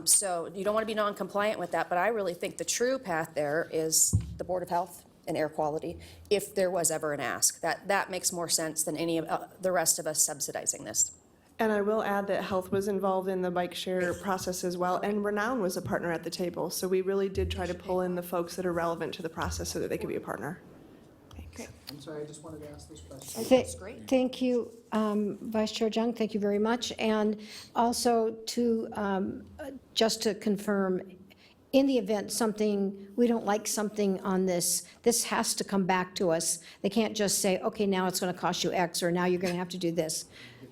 So you don't want to be non-compliant with that, but I really think the true path there is the Board of Health and air quality, if there was ever an ask. That makes more sense than any of the rest of us subsidizing this. And I will add that Health was involved in the bike share process as well, and Renown was a partner at the table. So we really did try to pull in the folks that are relevant to the process so that they could be a partner. Thanks. I'm sorry, I just wanted to ask this question. Thank you, Vice Chair Jung. Thank you very much. And also to, just to confirm, in the event we don't like something on this has to come back to us. They can't just say, okay, now it's going to cost you X, or now you're going to have to do this.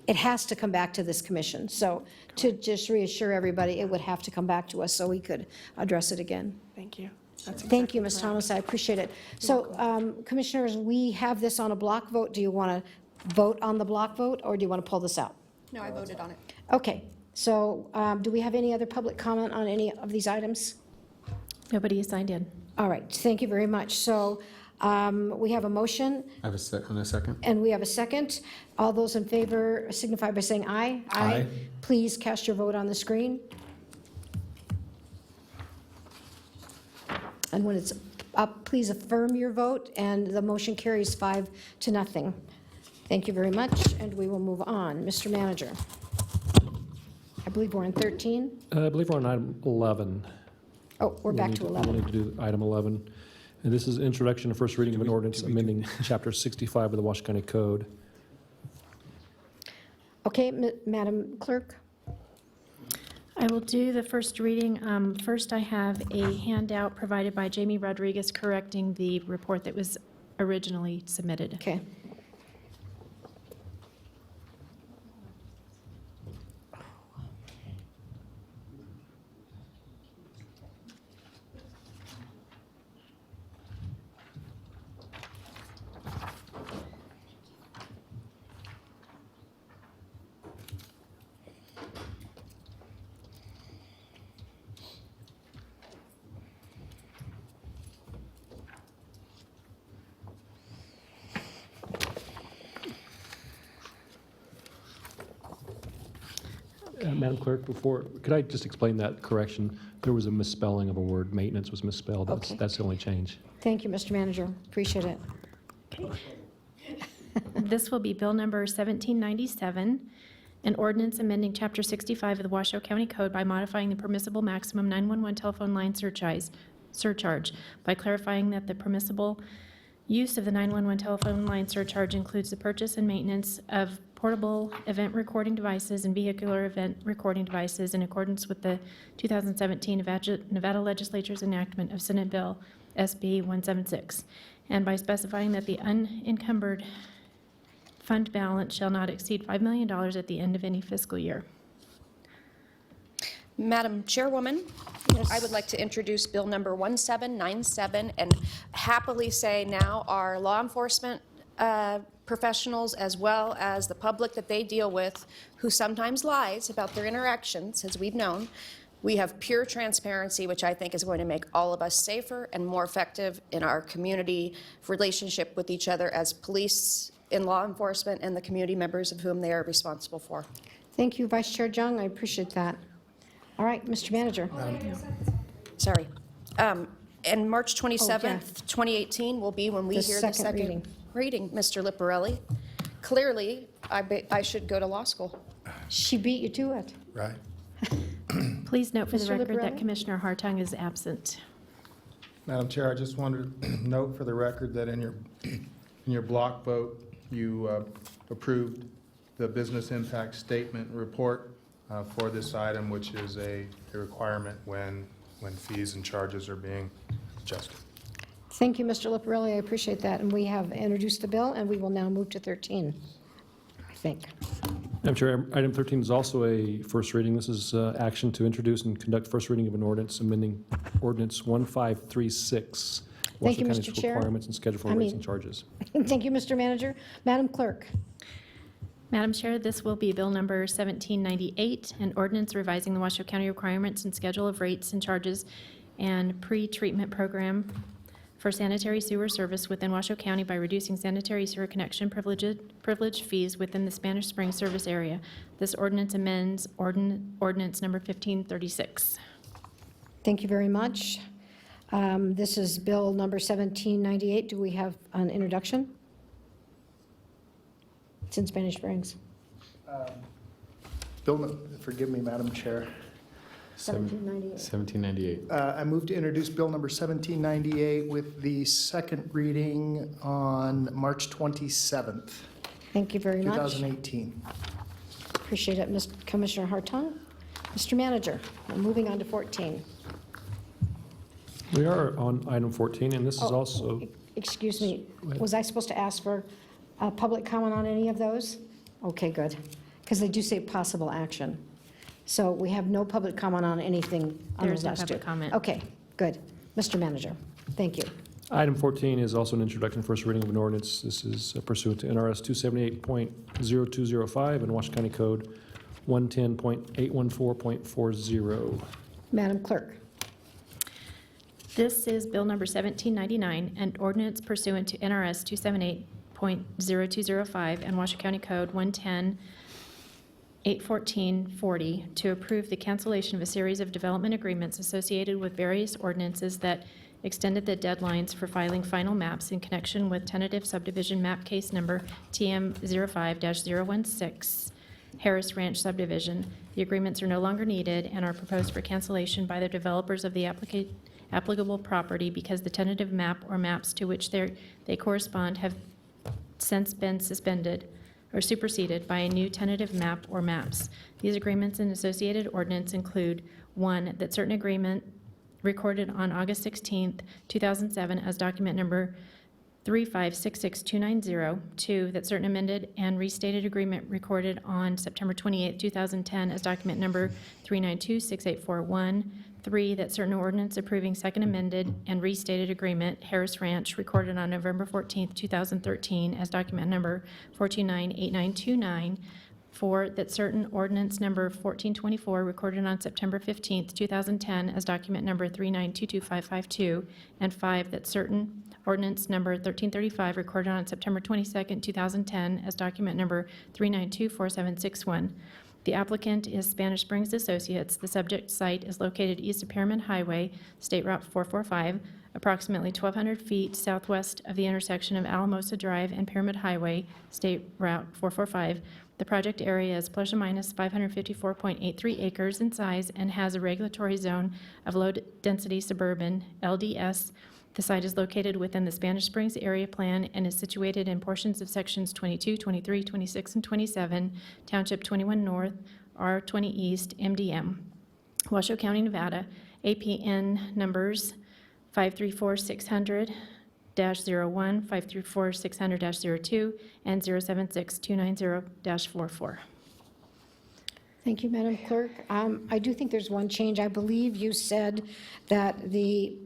It has to come back to this commission. So to just reassure everybody, it would have to come back to us so we could address it again. Thank you. Thank you, Ms. Thomas, I appreciate it. So, Commissioners, we have this on a block vote. Do you want to vote on the block vote, or do you want to pull this out? No, I voted on it. Okay, so do we have any other public comment on any of these items? Nobody has signed in. All right, thank you very much. So we have a motion, I have a second. and we have a second. All those in favor signify by saying aye. Aye. Please cast your vote on the screen. And when it's up, please affirm your vote, and the motion carries 5-0. Thank you very much, and we will move on. Mr. Manager, I believe we're on 13. I believe we're on item 11. Oh, we're back to We'll 11. need to do item 11. And this is introduction and first reading of an ordinance amending Chapter 65 of the Washoe County Code. Okay, Madam Clerk? I will do the first reading. First, I have a handout provided by Jamie Rodriguez correcting the report that was originally submitted. Okay. Madam Clerk, could I just explain that correction? There was a misspelling of a word. Maintenance was misspelled. Okay. That's the only change. Thank you, Mr. Manager. Appreciate it. This will be Bill Number 1797, an ordinance amending Chapter 65 of the Washoe County Code by modifying the permissible maximum 911 telephone line surcharge by clarifying that the permissible Use of the 911 telephone line surcharge includes the purchase and maintenance of portable event recording devices and vehicular event recording devices in accordance with the 2017 Nevada Legislature's enactment of Senate Bill SB 176, and by specifying that the unencumbered fund balance shall not exceed $5 million at the end of any fiscal year. Madam Chairwoman, I would like to introduce Bill number 1797 and happily say now our law enforcement professionals, as well as the public that they deal with, who sometimes lies about their interactions, as we've known, we have pure transparency, which I think is going to make all of us safer and more effective in our community relationship with each other as police, in law enforcement, and the community members of whom they are responsible for. Thank you, Vice Chair Jung. I appreciate that. All right, Mr. Manager. Sorry. And March 27th, 2018 will be when we The hear the second second reading, Mr. Liparelli. Clearly, I should go to law school. She beat you to it. Right. Please note for the Mr. record that Liparelli? Commissioner Hartung is absent. Madam Chair, I just wanted to note for the record that in your block vote, you approved the business impact statement report for this item, which is a requirement when fees and charges are being adjusted. Thank you, Mr. Liparelli. I appreciate that. And we have introduced the bill, and we will now move to 13, I think. Madam Chair, item 13 is also a first reading. This is action to introduce and conduct first reading of an ordinance amending ordinance 1536. Thank you, Washoe Mr. County's Chair. requirements and schedule for rates and charges. Thank you, Mr. Manager. Madam Clerk. Madam Chair, this will be Bill number 1798, an ordinance revising the Washoe County requirements and schedule of rates and charges and pre-treatment program for sanitary sewer service within Washoe County by reducing sanitary sewer connection privilege fees within the Spanish Springs service area. This ordinance amends ordinance number 1536. Thank you very much. This is Bill number 1798. Do we have an introduction? It's in Spanish Springs. Forgive me, Madam Chair. 1798. 1798. I move to introduce Bill number 1798 with the second reading on March 27th, Thank you very much. 2018. Appreciate it, Commissioner Hartung. Mr. Manager, we're moving on to 14. We are on item 14, and this is also, Excuse me, was I supposed to ask for public comment on any of those? Okay, good, because they do say possible action. So we have no public comment on anything on There those is no last two. public comment. Okay, good. Mr. Manager, thank you. item 14 is also an introduction, first reading of an ordinance. This is pursuant to NRS 278.0205 and Washoe County Code 110.814.40. Madam Clerk. This is Bill number 1799, an ordinance pursuant to NRS 278.0205 and Washoe County Code 110.814.40 to approve the cancellation of a series of development agreements associated with various ordinances that extended the deadlines for filing final maps in connection with tentative subdivision map case number TM 05-016 Harris Ranch subdivision. The agreements are no longer needed and are proposed for cancellation by the developers of the applicable property because the tentative map or maps to which they correspond have since been suspended or superseded by a new tentative map or maps. These agreements and associated ordinance include: 1, that certain agreement recorded on August 16th, 2007 as document number 3566290. 2, that certain amended and restated agreement recorded on September 28th, 2010 as document number 3926841. 3, that certain ordinance approving second amended and restated agreement, Harris Ranch, recorded on November 14th, 2013 as document number 4298929. 4, that certain ordinance number 1424 recorded on September 15th, 2010 as document number 3922552. And 5, that certain ordinance number 1335 recorded on September 22nd, 2010 as document number 3924761. The applicant is Spanish Springs Associates. The subject site is located east of Pyramid Highway, State Route 445, approximately 1,200 feet southwest of the intersection of Alamosa Drive and Pyramid Highway, State Route 445. The project area is plus or minus 554.83 acres in size and has a regulatory zone of low-density suburban, LDS. The site is located within the Spanish Springs Area Plan and is situated in portions of Sections 22, 23, 26, and 27, Township 21 North, R20 East, MDM, Washoe County, Nevada, APN numbers 534-600-01, 534-600-02, and 076-290-44. Thank you, Madam Clerk. I do think there's one change. I believe you said that the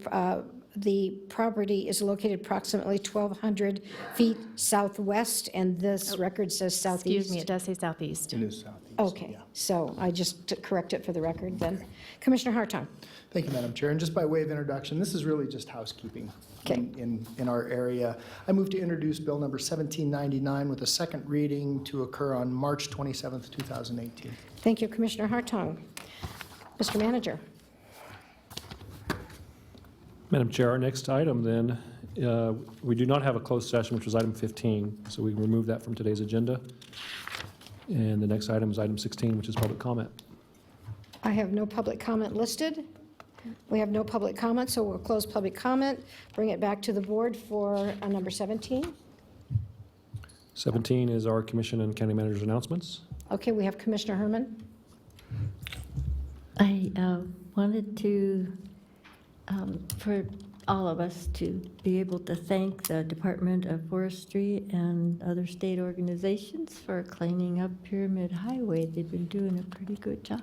property is located approximately 1,200 feet southwest, and this record says southeast. Excuse me, it does say southeast. It is southeast. Okay, so I just to correct it for the record then. Commissioner Hartung. Thank you, Madam Chair. And just by way of introduction, this is really just housekeeping in our area. I move to introduce Bill number 1799 with a second reading to occur on March 27th, 2018. Thank you, Commissioner Hartung. Mr. Manager. Madam Chair, our next item then, we do not have a closed session, which was item 15, so we remove that from today's agenda. And the next item is item 16, which is public comment. I have no public comment listed. We have no public comment, so we'll close public comment, bring it back to the board for number 17. 17 is our commission and county manager's announcements. Okay, we have Commissioner Herman. I wanted to, for all of us to be able to thank the Department of Forestry and other state organizations for cleaning up Pyramid Highway. They've been doing a pretty good job.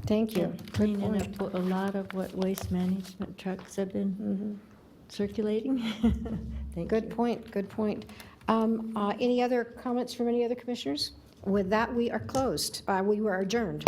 Thank you. Good Cleaning point. up a lot of what waste management trucks have been circulating. Thank you. Good point, good point. Any other comments from any other commissioners? With that, we are closed. We were adjourned.